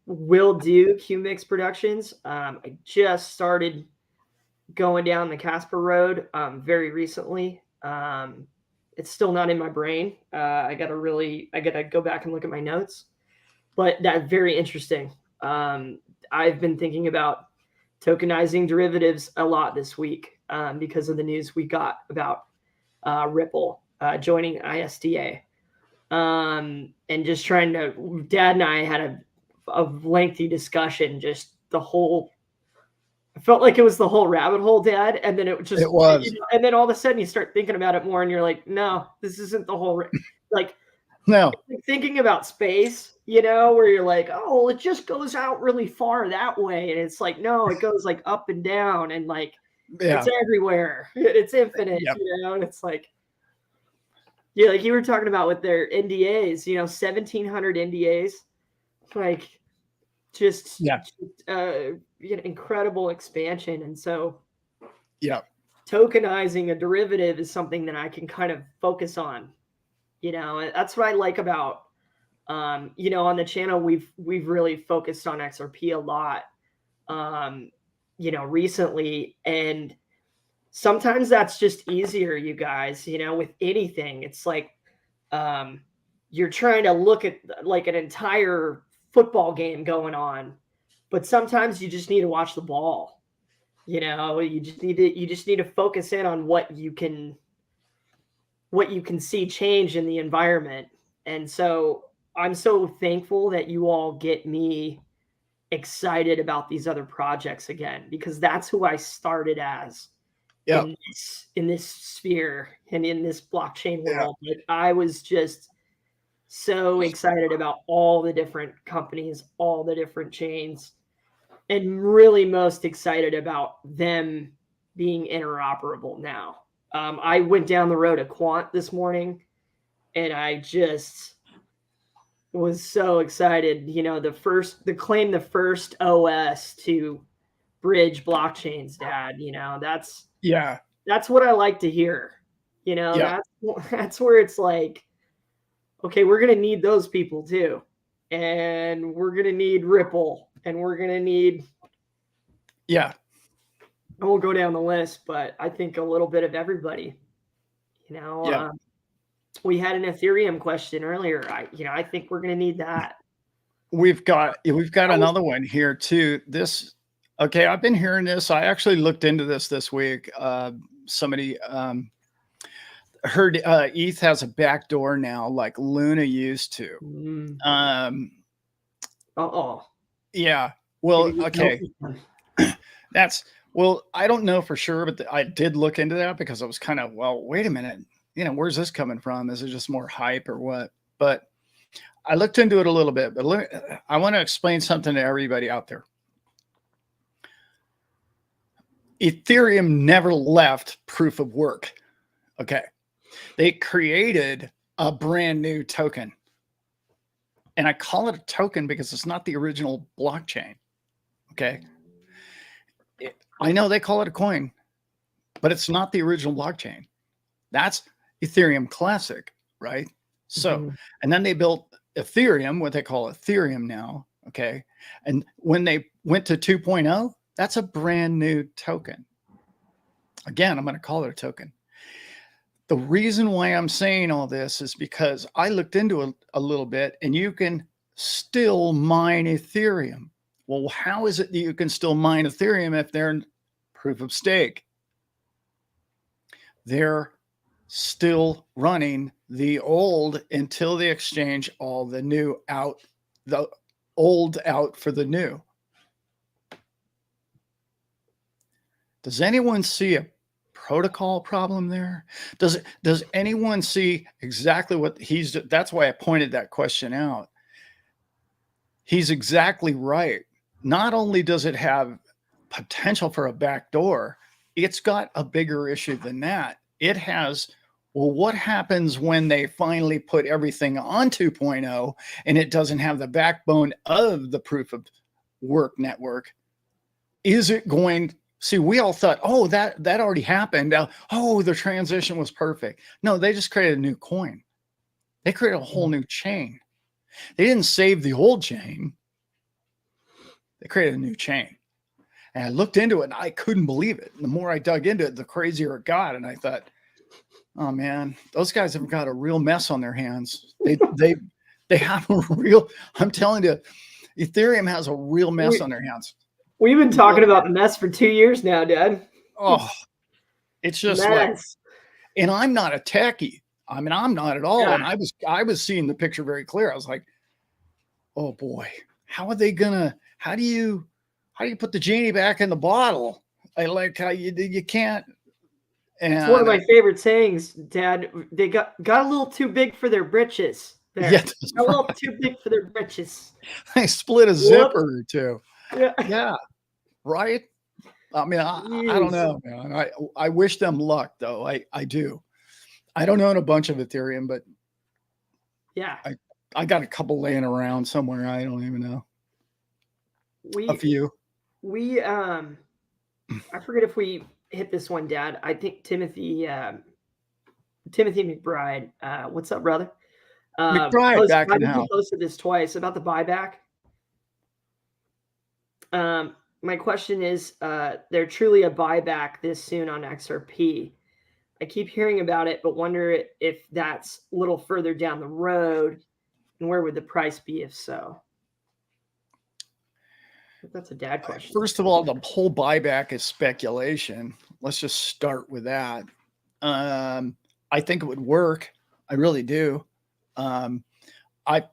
Will do QMix Productions. I just started going down the Casper road very recently. It's still not in my brain. I gotta go back and look at my notes, but that's very interesting. I've been thinking about tokenizing derivatives a lot this week because of the news we got about Ripple joining ISDA. And just trying to, Dad and I had a lengthy discussion, just the whole, I felt like it was the whole rabbit hole, Dad. And then it was, you know, and then all of a sudden you start thinking about it more and you're like, no, this isn't the whole, like, no, like thinking about space, you know, where you're like, oh, well, it just goes out really far that way. And it's like, no, it goes like up and down and like, it's everywhere. It's infinite, you know, and it's like, yeah, like you were talking about with their NDAs, you know, 1,700 NDAs, like just you know, incredible expansion. And so, tokenizing a derivative is something that I can kind of focus on. You know, that's what I like about, you know, on the channel, we've really focused on XRP a lot, you know, recently. And sometimes that's just easier, you guys, you know, with anything. It's like you're trying to look at like an entire football game going on, but sometimes you just need to watch the ball. You know, you just need to focus in on what you can what you can see change in the environment. And so I'm so thankful that you all get me excited about these other projects again, because that's who I started as Yeah. in this sphere and in this blockchain Yeah. world. Like, I was just so excited about all the different companies, all the different chains, and really most excited about them being interoperable now. I went down the road of Quant this morning, and I just was so excited. You know, the first OS to bridge blockchains, Dad. You know, Yeah. that's what I like to hear. You know, Yeah. that's where it's like, okay, we're gonna need those people too, and we're gonna need Ripple, and we're gonna need. Yeah. I won't go down the list, but I think a little bit of everybody. You know, Yeah. we had an Ethereum question earlier. I think we're gonna need that. We've got That was another one here too. Okay, I've been hearing this. I actually looked into this week. Somebody heard ETH has a backdoor now, like Luna used to. Uh-oh. Yeah. Well, Maybe okay. Well, I don't know for sure, but I did look into that because I was kind of, well, wait a minute, where's this coming from? Is it just more hype or what? But I looked into it a little bit, but I want to explain something to everybody out there. Ethereum never left proof of work. Okay. They created a brand new token. And I call it a token because it's not the original blockchain. Okay. I know they call it a coin, but it's not the original blockchain. That's Ethereum Classic, right? So, and then they built Ethereum, what they call Ethereum now. Okay. And when they went to 2.0, that's a brand new token. Again, I'm going to call it a token. The reason why I'm saying all this is because I looked into it a little bit, and you can still mine Ethereum. Well, how is it that you can still mine Ethereum if they're proof of stake? They're still running the old until they exchange all the new out, the old out for the new. Does anyone see a protocol problem there? Does anyone see exactly what that's why I pointed that question out. He's exactly right. Not only does it have potential for a backdoor, it's got a bigger issue than that. It has, well, what happens when they finally put everything on 2.0 and it doesn't have the backbone of the proof of work network? Is it going? See, we all thought, oh, that already happened. Oh, the transition was perfect. No, they just created a new coin. They created a whole new chain. They didn't save the old chain. They created a new chain. And I looked into it and I couldn't believe it. And the more I dug into it, the crazier it got. And I thought, oh man, those guys have got a real mess on their hands. They have a real, I'm telling you, Ethereum has a real mess on their hands. We've been talking about the mess for 2 years now, Dad. Oh, it's just mess. like, and I'm not a techie. I mean, I'm not at all. Yeah. And I was seeing the picture very clear. I was like, oh boy, how are they gonna, how do you put the genie back in the bottle? I like how you can't. And it's one of my favorite sayings, Dad. They got a little too big for their britches. There. Yeah, a little too big for their britches. I split a zipper or two. Yeah, right. I mean, I don't know, man. I wish them luck, though. I do. I don't own a bunch of Ethereum, but yeah, I got a couple laying around somewhere. I don't even know. A few. I forget if we hit this one, Dad. I think Timothy McBride. What's up, brother? McBride back in the house. Posted this twice about the buyback. My question is, there truly a buyback this soon on XRP? I keep hearing about it, but wonder if that's a little further down the road, and where would the price be if so? That's a Dad question. First of all, the whole buyback is speculation. Let's just start with that. I think it would work. I really do. Um, I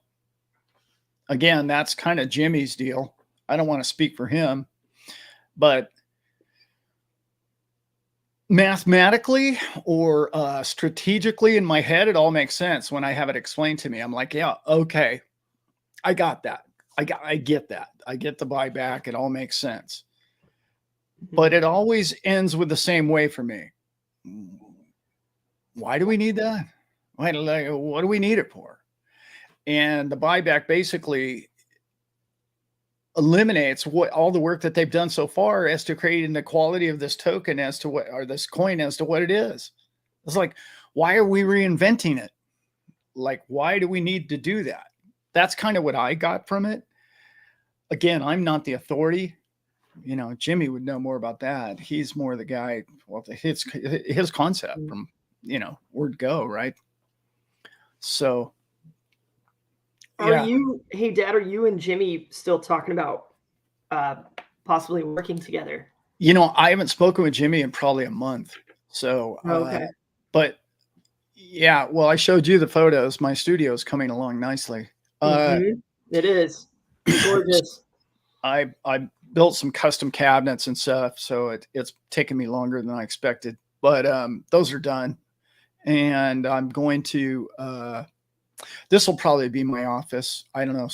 again, that's kind of Jimmy's deal. I don't want to speak for him, but mathematically or strategically in my head, it all makes sense when I have it explained to me. I'm like, yeah, okay, I got that. I get that. I get the buyback. It all makes sense. But it always ends with the same way for me. Why do we need that? What do we need it for? And the buyback basically eliminates what all the work that they've done so far as to creating the quality of this token as to what, or this coin as to what it is. It's like, why are we reinventing it? Like, why do we need to do that? That's kind of what I got from it. Again, I'm not the authority. You know, Jimmy would know more about that. He's more the guy. Well, his concept from, you know, word go, right? So, Are you, hey Dad, are you and Jimmy still talking about possibly working together? You know, I haven't spoken with Jimmy in probably a month. So, Okay. But yeah, well, I showed you the photos. My studio is coming along nicely. It is gorgeous. I built some custom cabinets and stuff, so it's taken me longer than I expected. But those are done, and I'm going to. This will probably be my office. I don't know,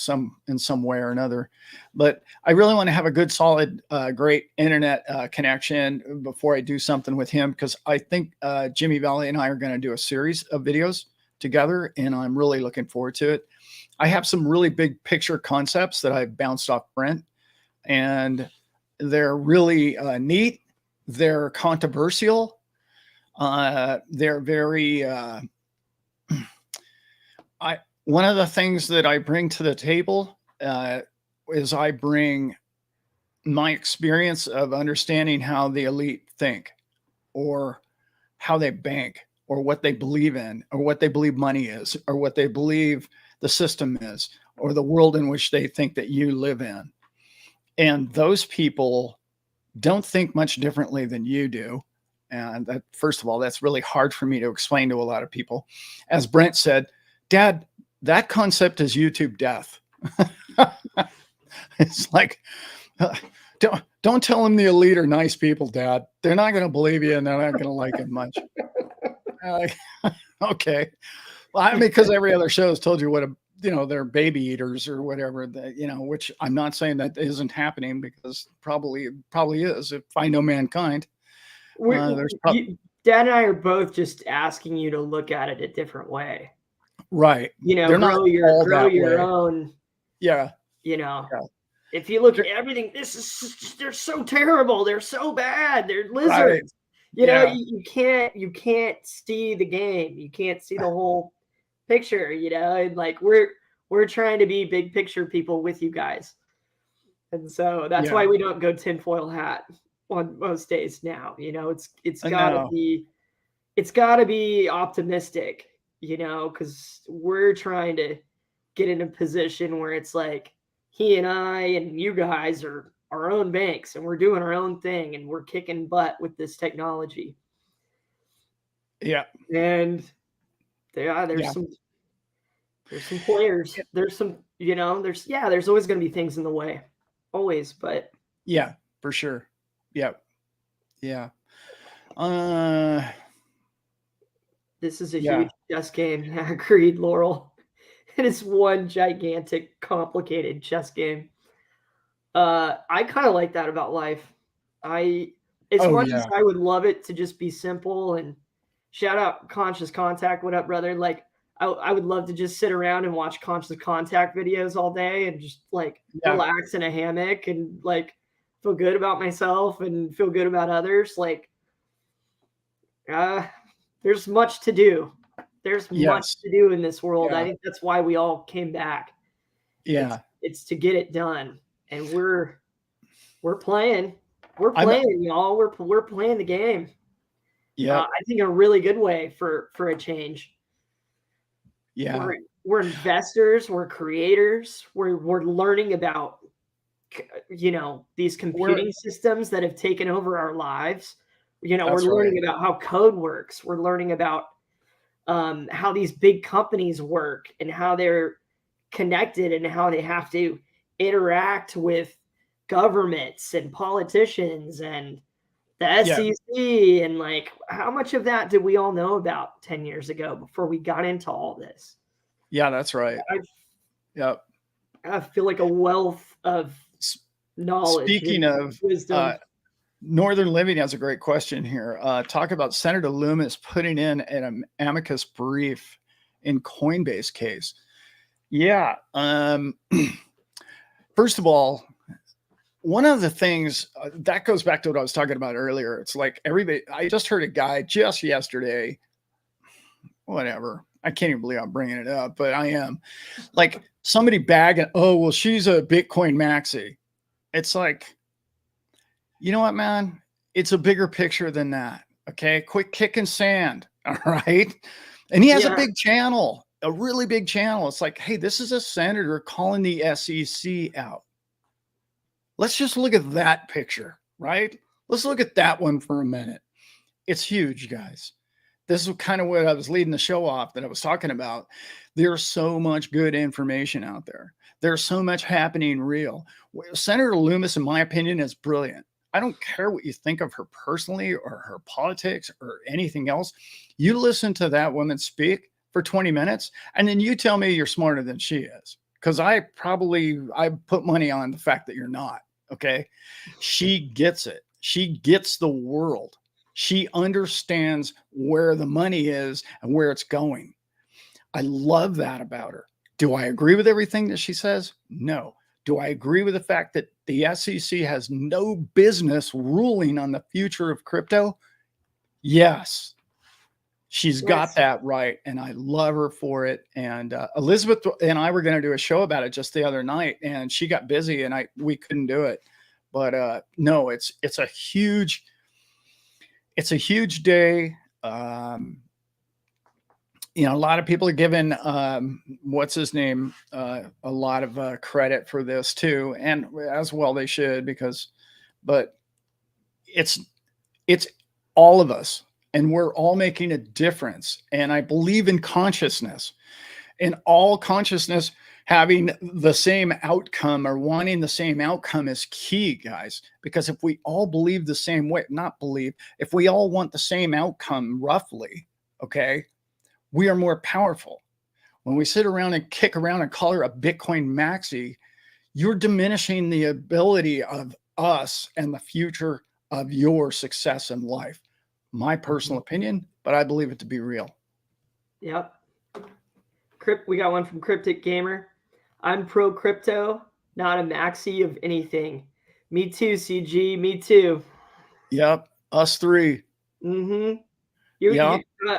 in some way or another, but I really want to have a good, solid, great internet connection before I do something with him, because I think Jimmy Valley and I are going to do a series of videos together, and I'm really looking forward to it. I have some really big picture concepts that I bounced off Brent, and they're really neat. They're controversial. They're very. One of the things that I bring to the table is I bring my experience of understanding how the elite think, or how they bank, or what they believe in, or what they believe money is, or what they believe the system is, or the world in which they think that you live in. And those people don't think much differently than you do. And that, first of all, that's really hard for me to explain to a lot of people. As Brent said, Dad, that concept is YouTube death. It's like, don't tell them the elite are nice people, Dad. They're not going to believe you, and they're not going to like it much. Okay. Well, I mean, because every other show has told you what they're baby eaters or whatever, which I'm not saying that isn't happening, because probably is. If I know mankind, Dad and I are both just asking you to look at it a different way. Right. They're grow your own. Yeah. If you look at everything, they're so terrible. They're so bad. They're lizards. Right. You can't see the game. You can't see the whole picture, and like we're trying to be big picture people with you guys. And so that's why we don't go tinfoil hat on most days now. It's gotta be optimistic, because we're trying to get in a position where it's like he and I and you guys are our own banks, and we're doing our own thing, and we're kicking butt with this technology. Yeah. And there's some players. There's some, there's always going to be things in the way. Always, but yeah, for sure. Yeah. This is a huge chess game. Agreed, Laurel. It is one gigantic, complicated chess game. I kind of like that about life. As much as I would love it to just be simple, and shout out Conscious Contact. What up, brother? Like, I would love to just sit around and watch Conscious Contact videos all day and just relax in a hammock and like feel good about myself and feel good about others. Like, there's much to do. There's much to do in this world. I think that's why we all came back. Yeah. It's to get it done. And we're playing. We're playing, y'all. We're playing the game. Yeah. I think in a really good way for a change. Yeah. We're investors, we're creators, we're learning about these computing systems that have taken over our lives. We're learning about how code works. We're learning about how these big companies work and how they're connected and how they have to interact with governments and politicians and the Yeah. SEC, and like how much of that did we all know about 10 years ago before we got into all this? Yeah, that's right. I, Yep. I feel like a wealth of knowledge Speaking and of wisdom. Northern Living has a great question here. Talk about Senator Loomis putting in an amicus brief in Coinbase case. Yeah. First of all, one of the things that goes back to what I was talking about earlier. It's like everybody, I just heard a guy just yesterday, whatever. I can't even believe I'm bringing it up, but I am, like, somebody bagging, oh, well, she's a Bitcoin maxi. It's like, you know what, man? It's a bigger picture than that. Okay. Quit kicking sand. All right. And he has a Yeah. big channel, a really big channel. It's like, hey, this is a senator calling the SEC out. Let's just look at that picture, right? Let's look at that one for a minute. It's huge, guys. This is kind of what I was leading the show off that I was talking about. There's so much good information out there. There's so much happening real. Senator Loomis, in my opinion, is brilliant. I don't care what you think of her personally or her politics or anything else. You listen to that woman speak for 20 minutes, and then you tell me you're smarter than she is. Because I put money on the fact that you're not. Okay. She gets it. She gets the world. She understands where the money is and where it's going. I love that about her. Do I agree with everything that she says? No. Do I agree with the fact that the SEC has no business ruling on the future of crypto? Yes. She's got that right, and I love her for it. And Elizabeth and I were going to do a show about it just the other night, and she got busy, and we couldn't do it. But no, it's a huge day. You know, a lot of people are giving what's his name a lot of credit for this too, and as well they should, but it's all of us, and we're all making a difference. And I believe in consciousness, and all consciousness having the same outcome or wanting the same outcome is key, guys. Because if we all believe the same way, if we all want the same outcome roughly, okay, we are more powerful. When we sit around and kick around and call her a Bitcoin maxi, you're diminishing the ability of us and the future of your success in life. My personal opinion, but I believe it to be real. Yep. We got one from Cryptic Gamer. I'm pro crypto, not a maxi of anything. Me too, CG. Me too. Yep. Us three. Mm-hmm.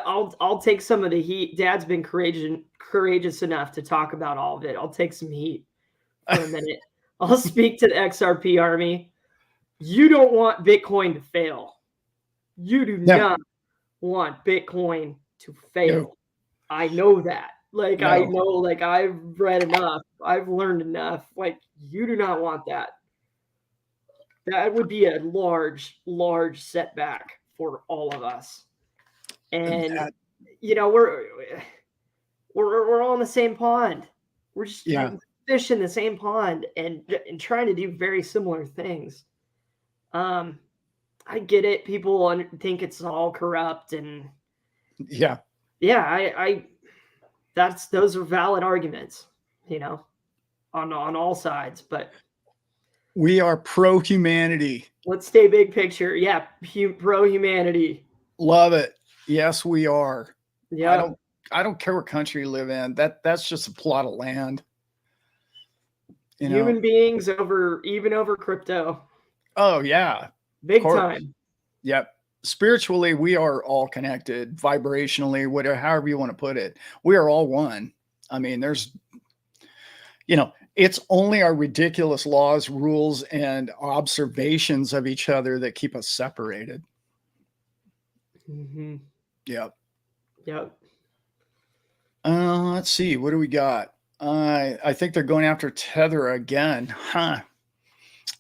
I'll take some of the heat. Dad's been courageous enough to talk about all of it. I'll take some heat for a minute. I'll speak to the XRP army. You don't want Bitcoin to fail. You do not want Bitcoin to fail. No. I know that. Like, I know, like, I've read enough. I've learned enough. Like, you do not want that. That would be a large, large setback for all of us. And you know, we're all in the same pond. We're just fish in the same pond and trying to do very similar things. I get it. People think it's all corrupt, and those are valid arguments, you know, on all sides. But we are pro humanity. Let's stay big picture. Yeah, pro humanity. Love it. Yes, we are. Yeah. I don't care what country you live in. That's just a plot of land. Human beings even over crypto. Oh yeah. Big time. Yep. Spiritually, we are all connected, vibrationally, whatever, however you want to put it. We are all one. I mean, it's only our ridiculous laws, rules, and observations of each other that keep us separated. Mm-hmm. Yep. Let's see. What do we got? I think they're going after Tether again. Huh.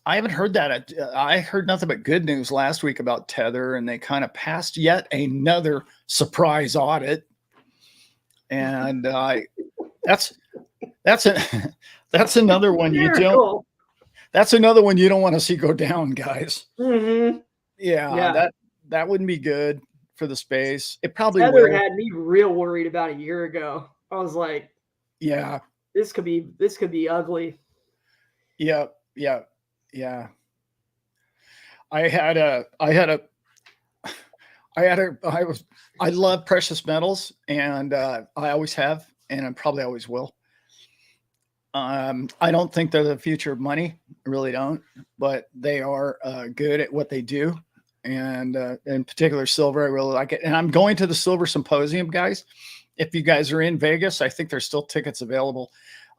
I haven't heard that. I heard nothing but good news last week about Tether, and they kind of passed yet another surprise audit. And that's that's a that's another one you don't. Miracle. That's another one you don't want to see go down, guys. Mm-hmm. Yeah, Yeah. that wouldn't be good for the space. It probably Heather will. had me real worried about a year ago. I was like, Yeah. this could be ugly. Yeah. Yeah. Yeah. I had a I had a I love precious metals, and I always have, and I probably always will. I don't think they're the future of money. I really don't, but they are good at what they do. And in particular, silver, I really like it. And I'm going to the Silver Symposium, guys. If you guys are in Vegas, I think there's still tickets available.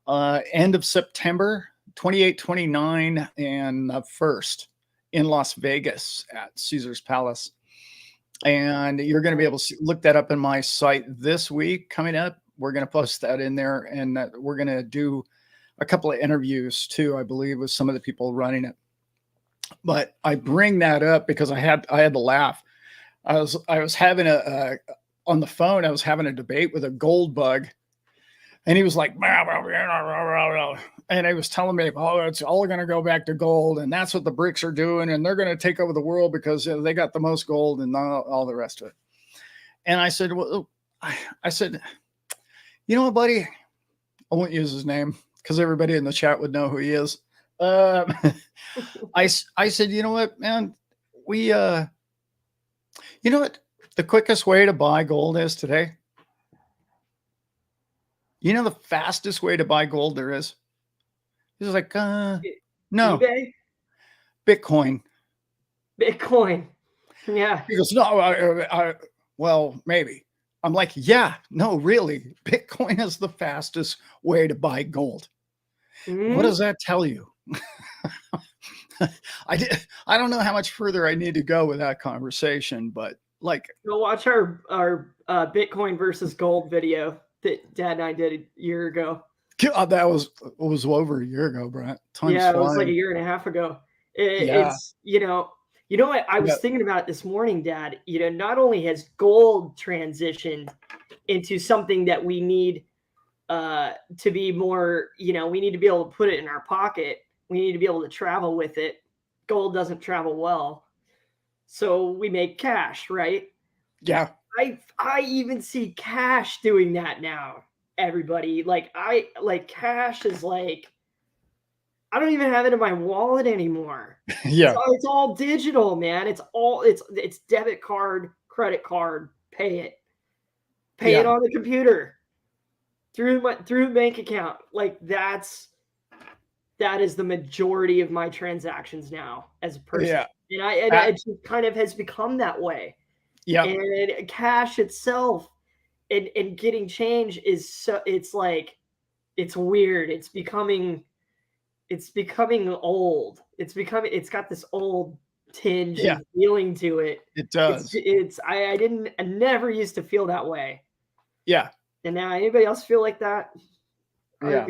End of September, 28, 29, and 1st in Las Vegas at Caesar's Palace. And you're going to be able to look that up in my site this week coming up. We're going to post that in there, and we're going to do a couple of interviews too, I believe, with some of the people running it. But I bring that up because I had to laugh. I was having on the phone. I was having a debate with a gold bug, and he was like, and he was telling me, oh, it's all going to go back to gold, and that's what the BRICS are doing, and they're going to take over the world because they got the most gold and all the rest of it. And I said, well, I said, you know what, buddy? I won't use his name because everybody in the chat would know who he is. I said, you know what, man, you know what the quickest way to buy gold is today? You know, the fastest way to buy gold there is? He's like, no, eBay? Bitcoin. Bitcoin. Yeah. He goes, no, well, maybe. I'm like, yeah, no, really. Bitcoin is the fastest way to buy gold. Mm-hmm. What does that tell you? I don't know how much further I need to go with that conversation, but like, go watch our Bitcoin versus gold video that Dad and I did a year ago. God, that was over a year ago, Brent. Time's yeah, it was flying. like a year and a half ago. It's you know what I was thinking about this morning, Dad. You know, not only has gold transitioned into something that we need to be more, we need to be able to put it in our pocket. We need to be able to travel with it. Gold doesn't travel well. So we make cash, right? Yeah. I even see cash doing that now. Everybody, cash is like, I don't even have it in my wallet anymore. Yeah. It's all digital, man. It's debit card, credit card, pay it on the computer through bank account. Like that is the majority of my transactions now as a person. Yeah. And it just kind of has become that way. Yeah. And cash itself and getting change is it's weird. It's becoming old. It's got this old tinge and feeling to it. It does. I never used to feel that way. Yeah. And now anybody else feel like that? Yeah.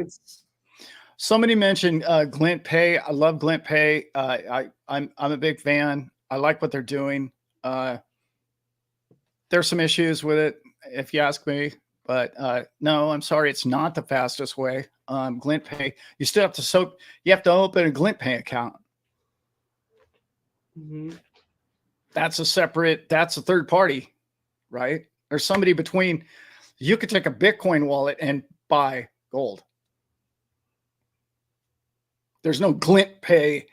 Somebody mentioned Glint Pay. I love Glint Pay. I'm a big fan. I like what they're doing. There's some issues with it, if you ask me, but no, I'm sorry, it's not the fastest way. Glint Pay, you still have to open a Glint Pay account. Mm-hmm. That's a third party, right? There's somebody between. You could take a Bitcoin wallet and buy gold. There's no Glint Pay.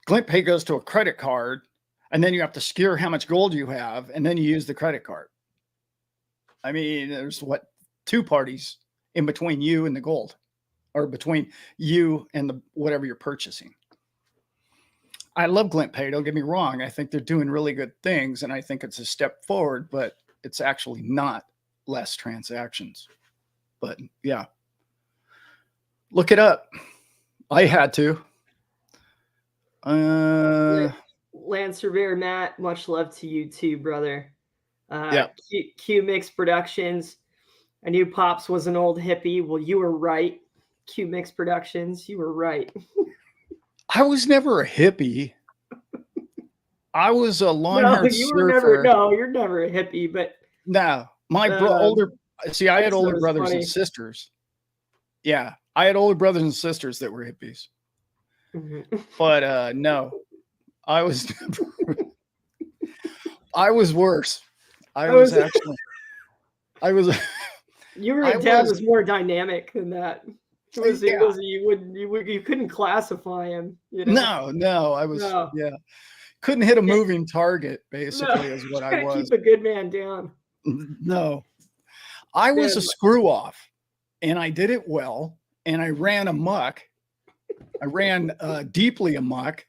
Glint Pay goes to a credit card, and then you have to secure how much gold you have, and then you use the credit card. I mean, there's two parties in between you and the gold, or between you and whatever you're purchasing. I love Glint Pay. Don't get me wrong. I think they're doing really good things, and I think it's a step forward, but it's actually not less transactions. But yeah, look it up. I had to. Land Surveyor Matt, much love to you too, brother. Q Mix Productions. I knew Pops was an old hippie. Well, you were right. Q Mix Productions, you were right. I was never a hippie. I was a long-haired surfer. You're never a hippie, but no, my older See, I I had just thought older it was brothers and funny. sisters. Yeah, I had older brothers and sisters that were hippies, Mhm. but no, I was I was worse. I I was was actually I was Your I dad was was more dynamic than that. He yeah. was you couldn't classify him, you know? No, I was No. yeah. Couldn't hit a Yeah, moving target, no. basically, is what I Gotta was. keep a good man down. No, I was a Man, screw off, and I did it well, and I ran amok. I ran deeply amok,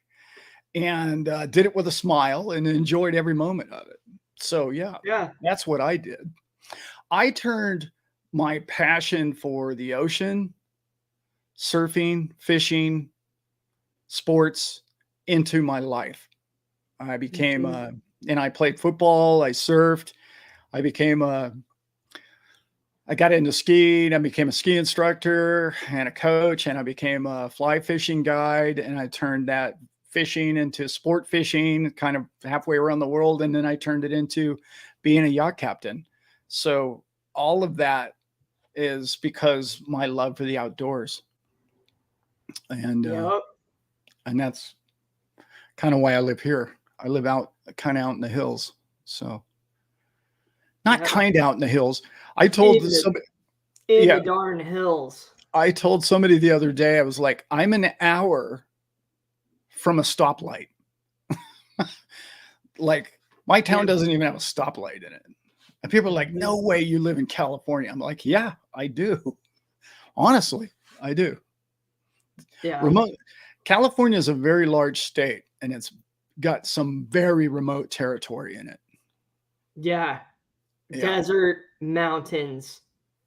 and did it with a smile and enjoyed every moment of it. So yeah, yeah. that's what I did. I turned my passion for the ocean, surfing, fishing, sports into my life. I became, Mhm. and I played football. I surfed. I became a. I got into skiing. I became a ski instructor and a coach, and I became a fly fishing guide. And I turned that fishing into sport fishing, kind of halfway around the world. And then I turned it into being a yacht captain. So all of that is because my love for the outdoors, and uh, Yep. and that's kind of why I live here. I live out kind of out in the hills, so not Yep. kind of out in the hills. I told In the somebody, in yeah, the darn hills. I told somebody the other day. I was like, I'm an hour from a stoplight. Like my Yeah. town doesn't even have a stoplight in it, and people are like, Mhm. "No way, you live in California." I'm like, "Yeah, I do. Honestly, I do." Yeah. Remote California is a very large state, and it's got some very remote territory in it. Yeah. Yeah. Desert, mountains,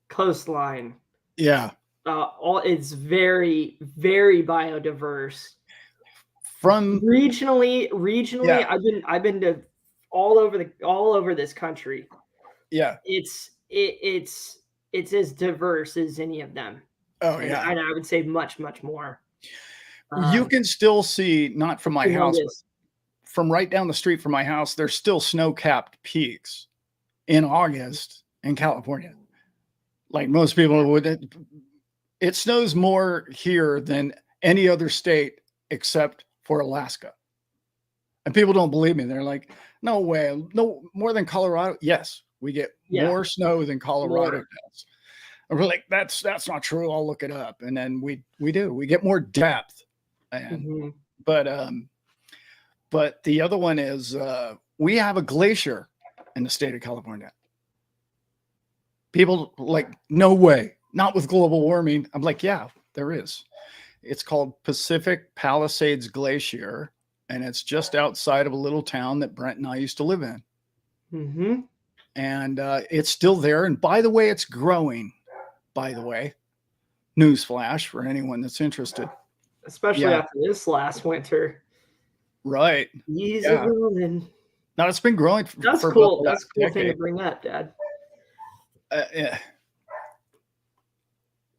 coastline. Yeah. All it's very, very biodiverse. From Regionally, yeah. I've been to all over this country. Yeah. It's as diverse as any of them, Oh, and yeah. I would say much, much more. You Um, can still see, not from my house, but humongous. from right down the street from my house, there's still snow-capped peaks in August in California. Like most people would it snows more here than any other state except for Alaska. And people don't believe me. They're like, "No way. No more than Colorado." Yes, we get Yeah, more snow than Colorado more. does. And we're like, "That's not true. I'll look it up." And then we do. We get more depth. And Mhm. but but the other one is we have a glacier in the state of California. People like, "No way. Not with global warming." I'm like, "Yeah, there is." It's called Pacific Palisades Glacier, and it's just outside of a little town that Brent and I used to live in. Mhm. And it's still there. And by the way, it's growing. By the way, newsflash for anyone that's interested. Especially Yeah, after this last winter. right. Easy Yeah. going. Now it's been growing That's for about cool. the That's last a cool thing to decade. bring up, Dad. Yeah.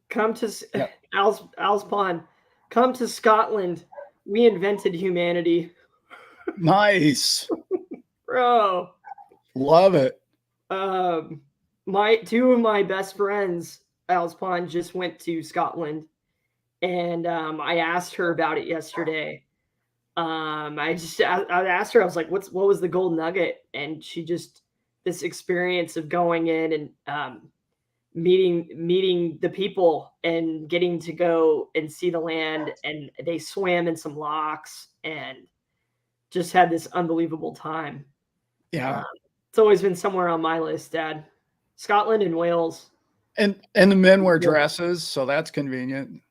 Come to Yeah. Al's Pond. Come to Scotland. We invented humanity, Nice. bro. Love it. Um, my two of my best friends, Al's Pond, just went to Scotland, and I asked her about it yesterday. I asked her, I was like, what was the gold nugget? And she just this experience of going in and meeting the people and getting to go and see the land, and they swam in some locks and just had this unbelievable time. Yeah. Um, it's always been somewhere on my list, Dad. Scotland and Wales. And the men wear dresses, so that's convenient.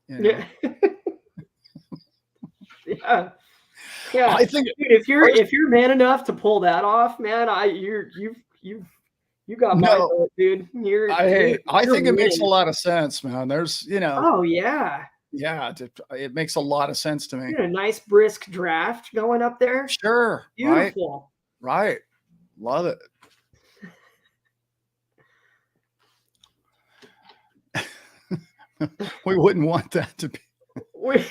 You know. Yeah, yeah, yeah. I think Dude, first if you're man enough to pull that off, man, you got my no, vote, dude. I You're think it makes a winning. lot of sense, man. There's, Oh yeah, yeah, it makes a lot of sense to me. you got a nice brisk draft going up there. Sure, right, Beautiful. right. Love it. We wouldn't want that to be. We,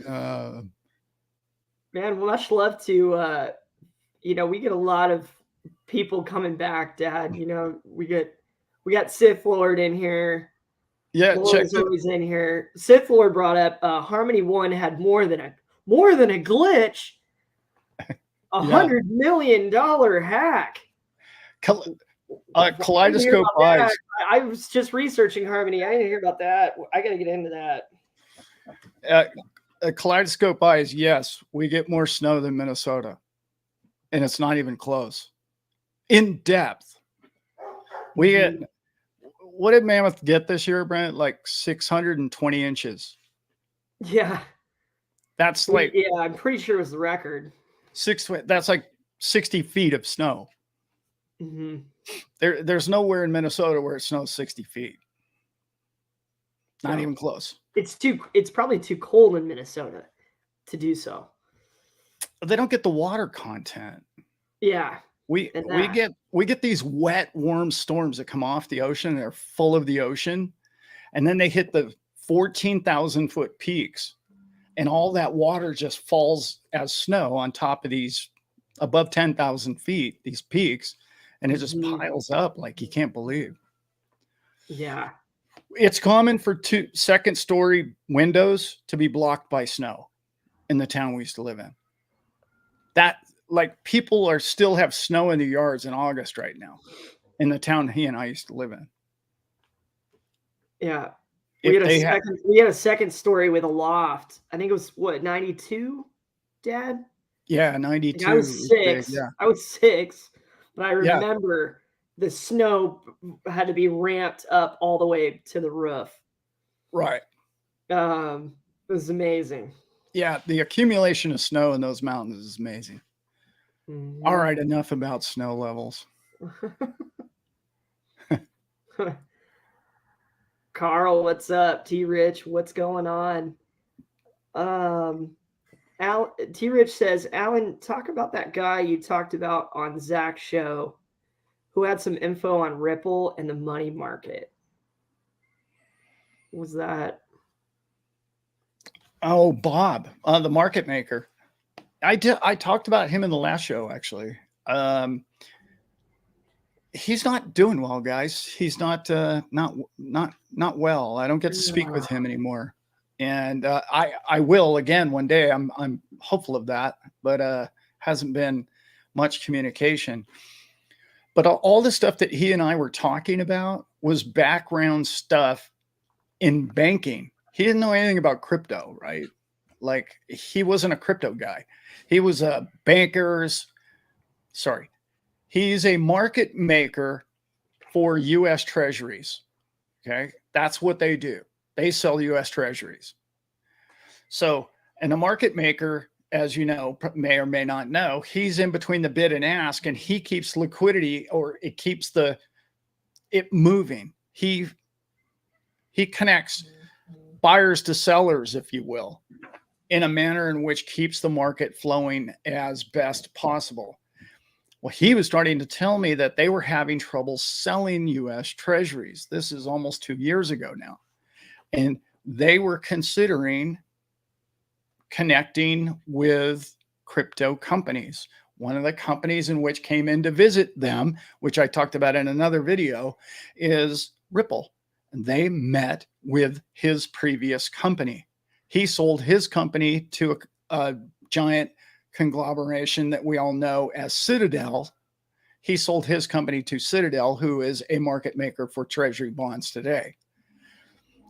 Uh, man, much love to we get a lot of people coming back, Dad. We We got Sith Lord in here. Yeah, Lord is always in here. Sith Lord brought up Harmony One had more than a glitch. $100 million hack. Kaleidoscope eyes. I was just researching Harmony. I didn't hear about that. I got to get into that. Kaleidoscope eyes. Yes, we get more snow than Minnesota, and it's not even close. In depth, we get. What did Mammoth get this year, Brent? Like 620 inches. Yeah, that's like. Yeah, I'm pretty sure it was the record. That's like 60 feet of snow. Mm-hmm. There's nowhere in Minnesota where it snows 60 feet. Not even close. It's probably too cold in Minnesota to do so. They don't get the water content. Yeah. We get these wet, warm storms that come off the ocean. They're full of the ocean. And then they hit the 14,000 foot peaks. And all that water just falls as snow on top of these above 10,000 feet, these peaks. And it just piles up like you can't believe. Yeah. It's common for second-story windows to be blocked by snow in the town we used to live in. That, like, people still have snow in the yards in August right now in the town he and I used to live in. Yeah. We had a second story with a loft. I think it was, 92, Dad? Yeah, 92. I was 6. Yeah. I was 6. But I remember the snow had to be ramped up all the way to the roof. Right. It was amazing. Yeah, the accumulation of snow in those mountains is amazing. Mm-hmm. All right, enough about snow levels. Carl, what's up? T-Rich, what's going on? T-Rich says, Alan, talk about that guy you talked about on Zach's show who had some info on Ripple and the money market. What was that? Oh, Bob, the market maker. I talked about him in the last show, actually. He's not doing well, guys. He's not well. I don't get to speak with him anymore. And I will again one day. I'm hopeful of that, but hasn't been much communication. But all the stuff that he and I were talking about was background stuff in banking. He didn't know anything about crypto, right? Like, he wasn't a crypto guy. He was a he's a market maker for U.S. treasuries. Okay. That's what they do. They sell U.S. treasuries. So, and a market maker, as you know, may or may not know, he's in between the bid and ask, and he keeps liquidity, or it keeps it moving. He connects buyers to sellers, if you will, in a manner in which keeps the market flowing as best possible. Well, he was starting to tell me that they were having trouble selling U.S. treasuries. This is almost 2 years ago now. And they were considering connecting with crypto companies. One of the companies in which came in to visit them, which I talked about in another video, is Ripple. And they met with his previous company. He sold his company to a giant conglomeration that we all know as Citadel. He sold his company to Citadel, who is a market maker for treasury bonds today.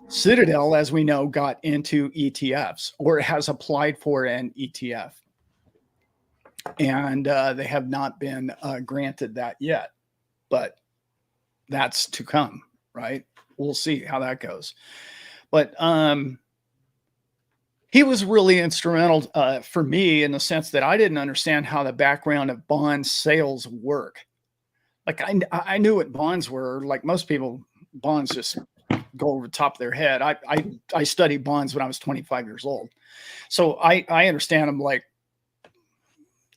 Citadel, as we know, got into ETFs, or has applied for an ETF. And they have not been granted that yet, but that's to come, right? We'll see how that goes. But he was really instrumental for me in the sense that I didn't understand how the background of bond sales work. Like, I knew what bonds were. Like most people, bonds just go over the top of their head. I studied bonds when I was 25 years old. So I understand them. Like,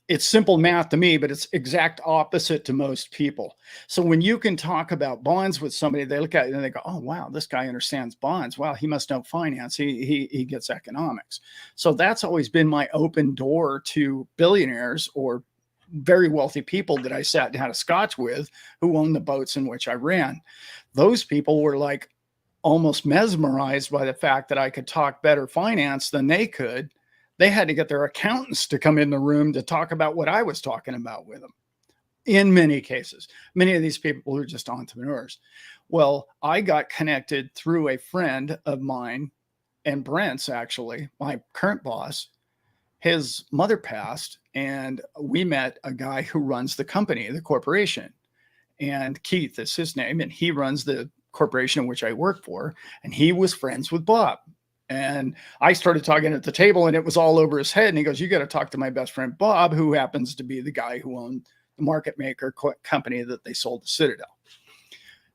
it's simple math to me, but it's exact opposite to most people. So when you can talk about bonds with somebody, they look at it and they go, oh, wow, this guy understands bonds. Wow, he must know finance. He gets economics. So that's always been my open door to billionaires or very wealthy people that I sat and had a scotch with who owned the boats in which I ran. Those people were like almost mesmerized by the fact that I could talk better finance than they could. They had to get their accountants to come in the room to talk about what I was talking about with them. In many cases, many of these people are just entrepreneurs. Well, I got connected through a friend of mine and Brent's, actually, my current boss. His mother passed, and we met a guy who runs the company, the corporation. And Keith is his name, and he runs the corporation in which I work for. And he was friends with Bob. And I started talking at the table, and it was all over his head. And he goes, "You got to talk to my best friend, Bob, who happens to be the guy who owned the market maker company that they sold to Citadel."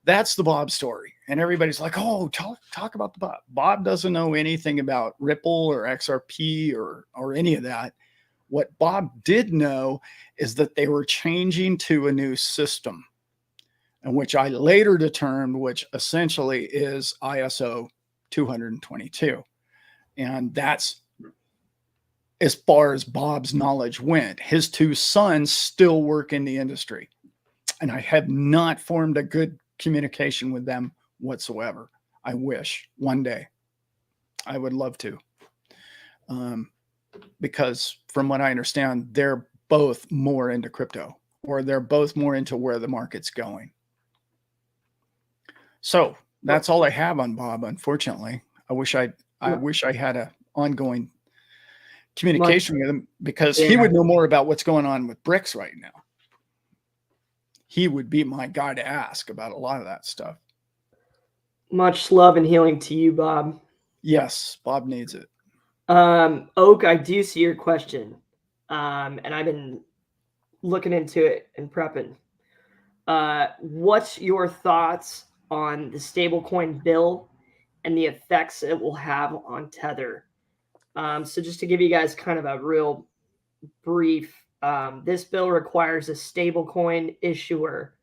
That's the Bob story. And everybody's like, "Oh, talk about the Bob." Bob doesn't know anything about Ripple or XRP or any of that. What Bob did know is that they were changing to a new system, and which I later determined, which essentially is ISO 222. And that's as far as Bob's knowledge went. His two sons still work in the industry, and I have not formed a good communication with them whatsoever. I wish one day. I would love to. Because from what I understand, they're both more into crypto, or they're both more into where the market's going. So that's all I have on Bob, unfortunately. I wish I had an ongoing communication with him, because he would know more about what's going on with BRICS right now. He would be my guy to ask about a lot of that stuff. Much love and healing to you, Bob. Yes, Bob needs it. Oak, I do see your question. And I've been looking into it and prepping. What's your thoughts on the stablecoin bill and the effects it will have on Tether? So just to give you guys kind of a real brief, this bill requires a stablecoin issuer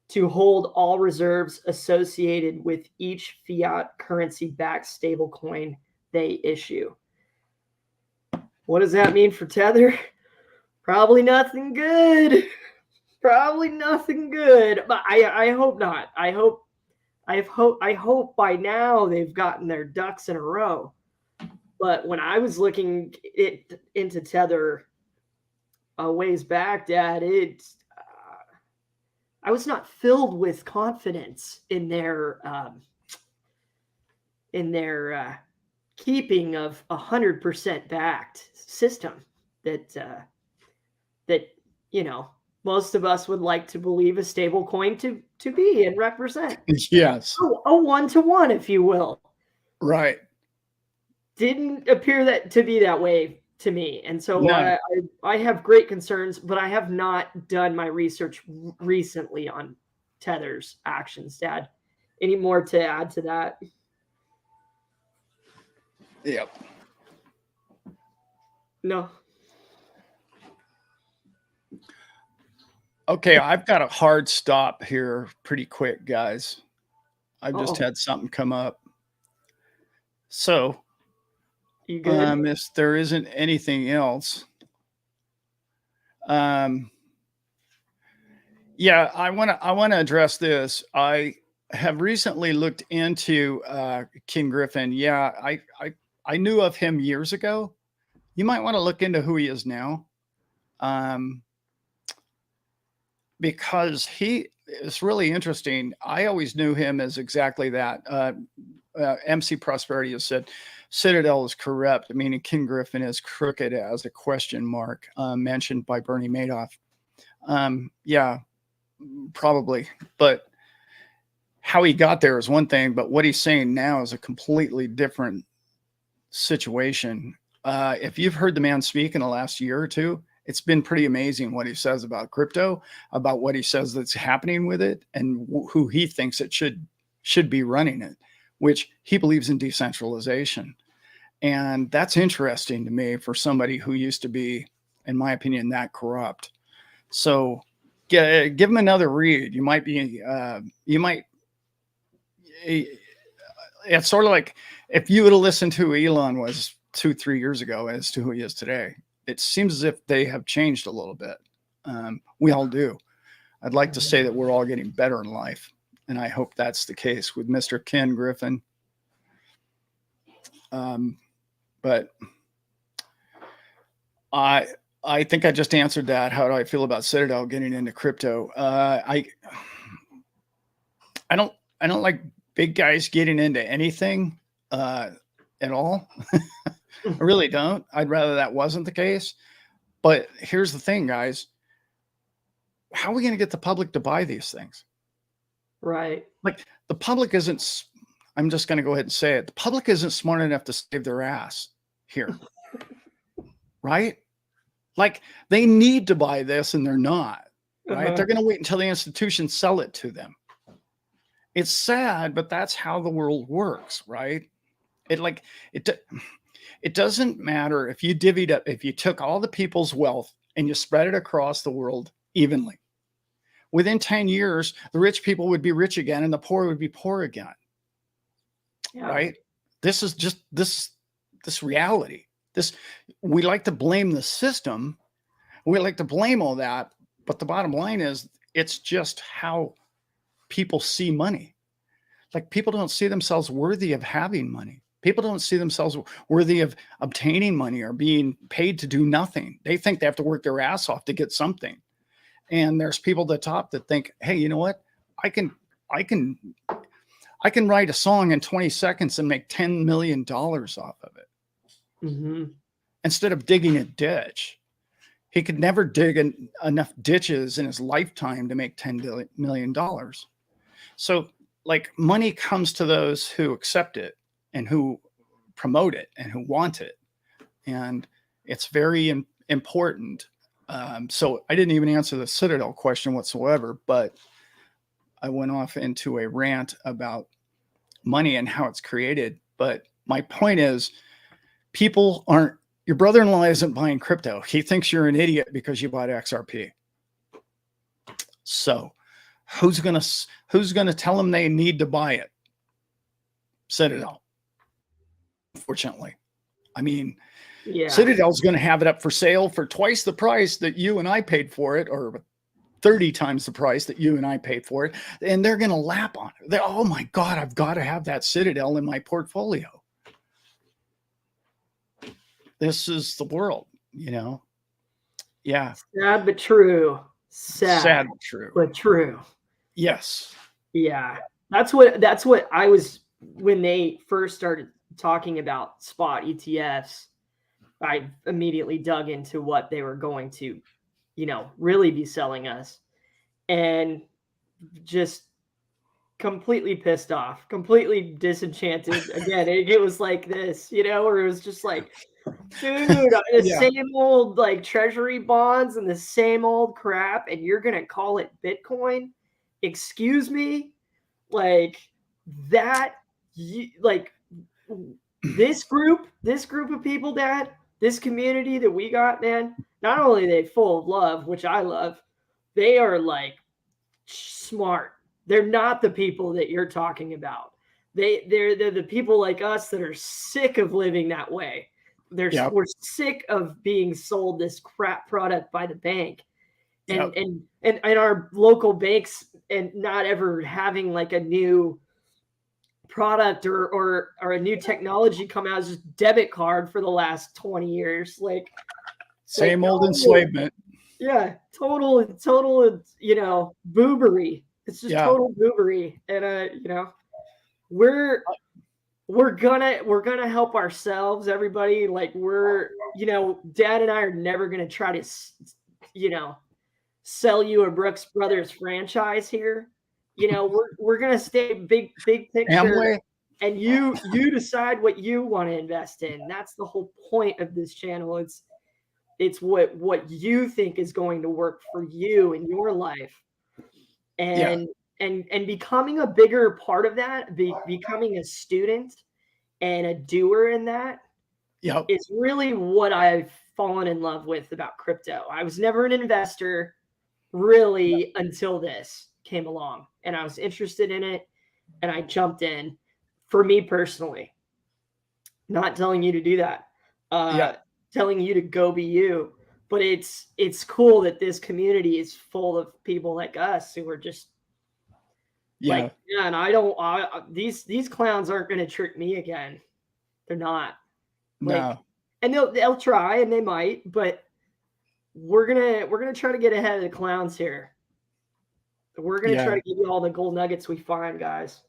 to hold all reserves associated with each fiat currency-backed stablecoin they issue. What does that mean for Tether? Probably nothing good. Probably nothing good. But I hope not. I hope by now they've gotten their ducks in a row. But when I was looking into Tether a ways back, Dad, I was not filled with confidence in their keeping of 100% backed system that most of us would like to believe a stable coin to be and represent. Yes. A 1-to-1, if you will. Right. Didn't appear that to be that way to me. And so No. I have great concerns, but I have not done my research recently on Tether's actions, Dad. Any more to add to that? Yep. No. Okay, I've got a hard stop here pretty quick, guys. I've just had something come up. So, you good? if there isn't anything else, yeah, I want to address this. I have recently looked into King Griffin. Yeah, I knew of him years ago. You might want to look into who he is now, because he is really interesting. I always knew him as exactly that. MC Prosperity has said Citadel is corrupt, meaning King Griffin is crooked as a question mark, mentioned by Bernie Madoff. Yeah, probably. But how he got there is one thing, but what he's saying now is a completely different situation. If you've heard the man speak in the last year or two, it's been pretty amazing what he says about crypto, about what he says that's happening with it, and who he thinks it should be running it, which he believes in decentralization. And that's interesting to me for somebody who used to be, in my opinion, that corrupt. So give him another read. It's sort of like if you would have listened to who Elon was 2-3 years ago as to who he is today. It seems as if they have changed a little bit. We all do. I'd like to say that we're all getting better in life, and I hope that's the case with Mr. Ken Griffin. But I think I just answered that. How do I feel about Citadel getting into crypto? I don't like big guys getting into anything at all. I really don't. I'd rather that wasn't the case. But here's the thing, guys. How are we going to get the public to buy these things? Right. Like, the public isn't, I'm just going to go ahead and say it. The public isn't smart enough to save their ass here. Right? Like, they need to buy this and they're not. Right? They're going to wait until the institutions sell it to them. It's sad, but that's how the world works, right? It doesn't matter if you divvied up, if you took all the people's wealth and you spread it across the world evenly. Within 10 years, the rich people would be rich again and the poor would be poor again. Yeah. Right? This is just this reality. We like to blame the system. We like to blame all that. But the bottom line is, it's just how people see money. Like, people don't see themselves worthy of having money. People don't see themselves worthy of obtaining money or being paid to do nothing. They think they have to work their ass off to get something. And there's people at the top that think, hey, you know what? I can write a song in 20 seconds and make $10 million off of it. Instead of digging a ditch. He could never dig enough ditches in his lifetime to make $10 million. So, like, money comes to those who accept it and who promote it and who want it. And it's very important. So I didn't even answer the Citadel question whatsoever, but I went off into a rant about money and how it's created. But my point is, your brother-in-law isn't buying crypto. He thinks you're an idiot because you bought XRP. So who's gonna tell them they need to buy it? Citadel. Unfortunately. I mean, yeah. Citadel's going to have it up for sale for twice the price that you and I paid for it, or 30 times the price that you and I paid for it. And they're going to lap on it. Oh my God, I've got to have that Citadel in my portfolio. This is the world, you know? Yeah. Sad, but true. Sad, but true. But true. Yes. Yeah. That's what I was, when they first started talking about spot ETFs, I immediately dug into what they were going to, really be selling us, and just completely pissed off, completely disenchanted. Again, it was like this, where it was just like, dude, the same old like treasury bonds and the same old crap, and you're going to call it Bitcoin? Excuse me? Like that, like this group of people, Dad, this community that we got, man, not only are they full of love, which I love, they are like smart. They're not the people that you're talking about. They're the people like us that are sick of living that way. We're sick of being sold this crap product by the bank, and our local banks, and not ever having like a new product or a new technology come out as a debit card for the last 20 years. Like same old enslavement. Yeah, total, boobery. It's just total boobery. And we're gonna help ourselves, everybody. Like Dad and I are never gonna try to sell you a Brooks Brothers franchise here. We're gonna stay big picture. Amway. And you decide what you want to invest in. That's the whole point of this channel. It's what you think is going to work for you in your life, and becoming a bigger part of that, becoming a student and a doer in that, is really what I've fallen in love with about crypto. I was never an investor really until this came along, and I was interested in it, and I jumped in. For me personally, not telling you to do that, telling you to go be you, but it's cool that this community is full of people like us who are just Yeah. like, yeah, and these clowns aren't going to trick me again. They're not. Like, No. and they'll try and they might, but we're gonna try to get ahead of the clowns here. We're gonna try Yeah. to give you all the gold nuggets we find, guys.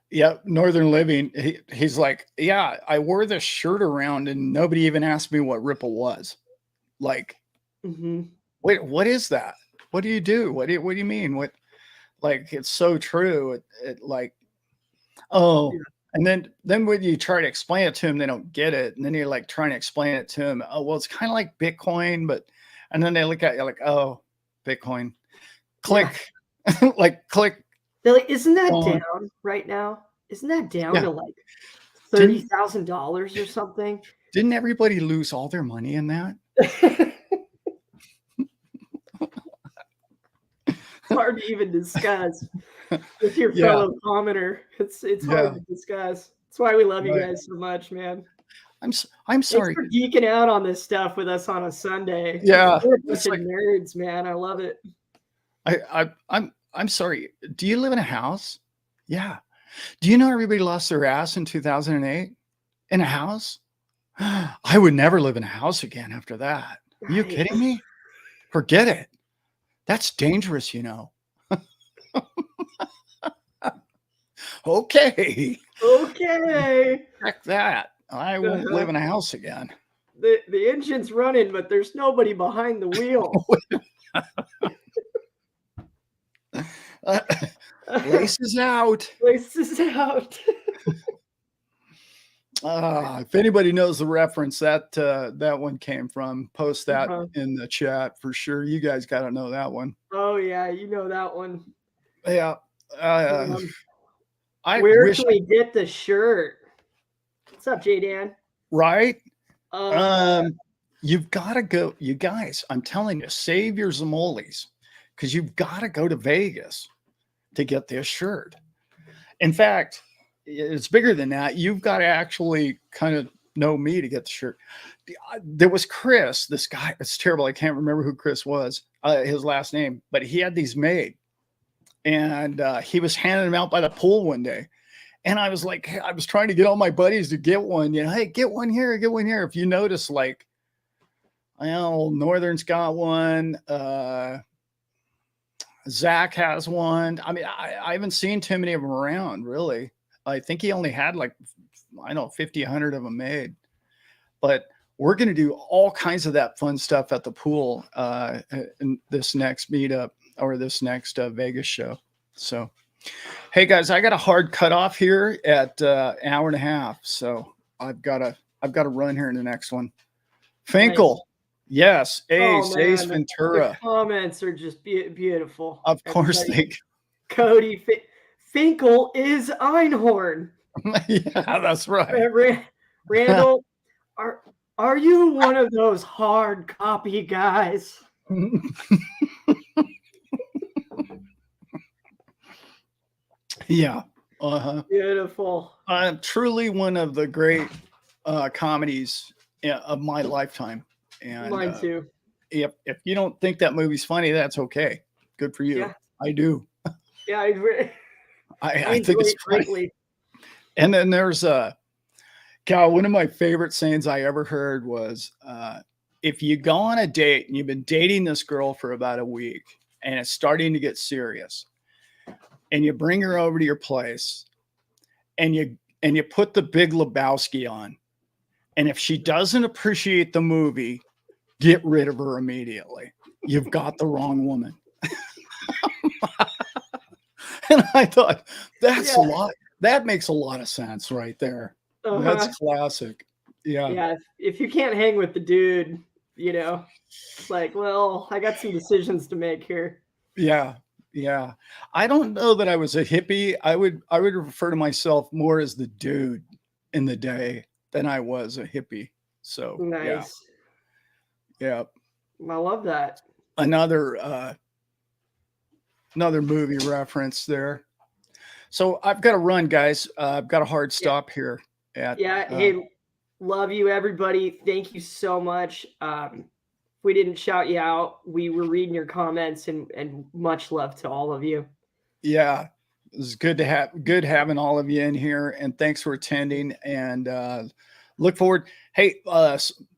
Yeah. Northern Living. He's like, yeah, I wore this shirt around and nobody even asked me what Ripple was. Like, Mm-hmm. wait, what is that? What do you do? What do you mean? What, like, it's so true. It like, oh, Yeah. and then when you try to explain it to them, they don't get it. And then you're like trying to explain it to them. Oh, well, it's kind of like Bitcoin, but, and then they look at you like, oh, Bitcoin, click, like click. They're like, isn't that On. down right now? Isn't that down Yeah. to like Didn't $30,000 or something? didn't everybody lose all their money in that? It's hard to even discuss with your Yeah. fellow commenter. It's hard to discuss. That's why we love you Right. guys so much, man. I'm Thanks sorry. for geeking out on this stuff with us on a Sunday. Yeah. We're a bunch It's of like, nerds, man. I love it. I'm sorry. Do you live in a house? Yeah. Do you know everybody lost their ass in 2008 in a house? I would never live in a house again after that. Are you Right. kidding me? Forget it. That's dangerous, you know. Okay. Okay. Heck that. I won't live in a house again. The engine's running, but there's nobody behind the wheel. Laces out. Laces out. If anybody knows the reference that one came from, post that in the chat for sure. You guys got to know that one. Oh yeah, you know that one. Yeah. I Where wish can we get the shirt? What's up, J Dan? right. You've got to go, you guys. I'm telling you, save your Zamolis because you've got to go to Vegas to get this shirt. In fact, it's bigger than that. You've got to actually kind of know me to get the shirt. There was Chris, this guy. It's terrible. I can't remember who Chris was, his last name, but he had these made, and he was handing them out by the pool one day. And I was like, I was trying to get all my buddies to get one. You know, hey, get one here, get one here. If you notice, like, well, Northern's got one. Zach has one. I mean, I haven't seen too many of them around, really. I think he only had like, I don't know, 50, 100 of them made. But we're going to do all kinds of that fun stuff at the pool in this next meetup or this next Vegas show. So, hey guys, I got a hard cutoff here at an hour and a half. So I've got to run here in the next one. Finkel. Nice. Yes. Ace Ventura. The comments are just beautiful. Of course they. Cody Finkel is Einhorn. Yeah, that's right. Randall, are you one of those hard copy guys? Yeah. Beautiful. Truly one of the great comedies of my lifetime. And mine too. If you don't think that movie's funny, that's okay. Good for you. Yeah. I do. Yeah, I think it's funny. And then there's one of my favorite sayings I ever heard was, if you go on a date and you've been dating this girl for about a week and it's starting to get serious, and you bring her over to your place and you put the Big Lebowski on, and if she doesn't appreciate the movie, get rid of her immediately. You've got the wrong woman. And I thought, that's a lot. That makes a lot of sense right there. That's classic. Yeah. Yeah. If you can't hang with the dude, you know, it's like, well, I got some decisions to make here. Yeah. Yeah. I don't know that I was a hippie. I would refer to myself more as the dude in the day than I was a hippie. So nice. Yeah. I love that. Another movie reference there. So I've got to run, guys. I've got a hard stop here. Hey, love you, everybody. Thank you so much. we didn't shout you out. We were reading your comments, and much love to all of you. Yeah, it was good having all of you in here, and thanks for attending. And look forward. Hey,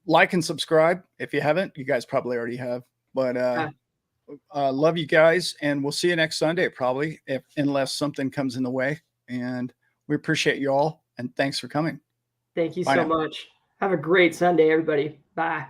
like and subscribe if you haven't. You guys probably already have, but love you guys, and we'll see you next Sunday probably, unless something comes in the way. And we appreciate you all, and thanks for coming. Thank you Bye so now. much. Have a great Sunday, everybody. Bye.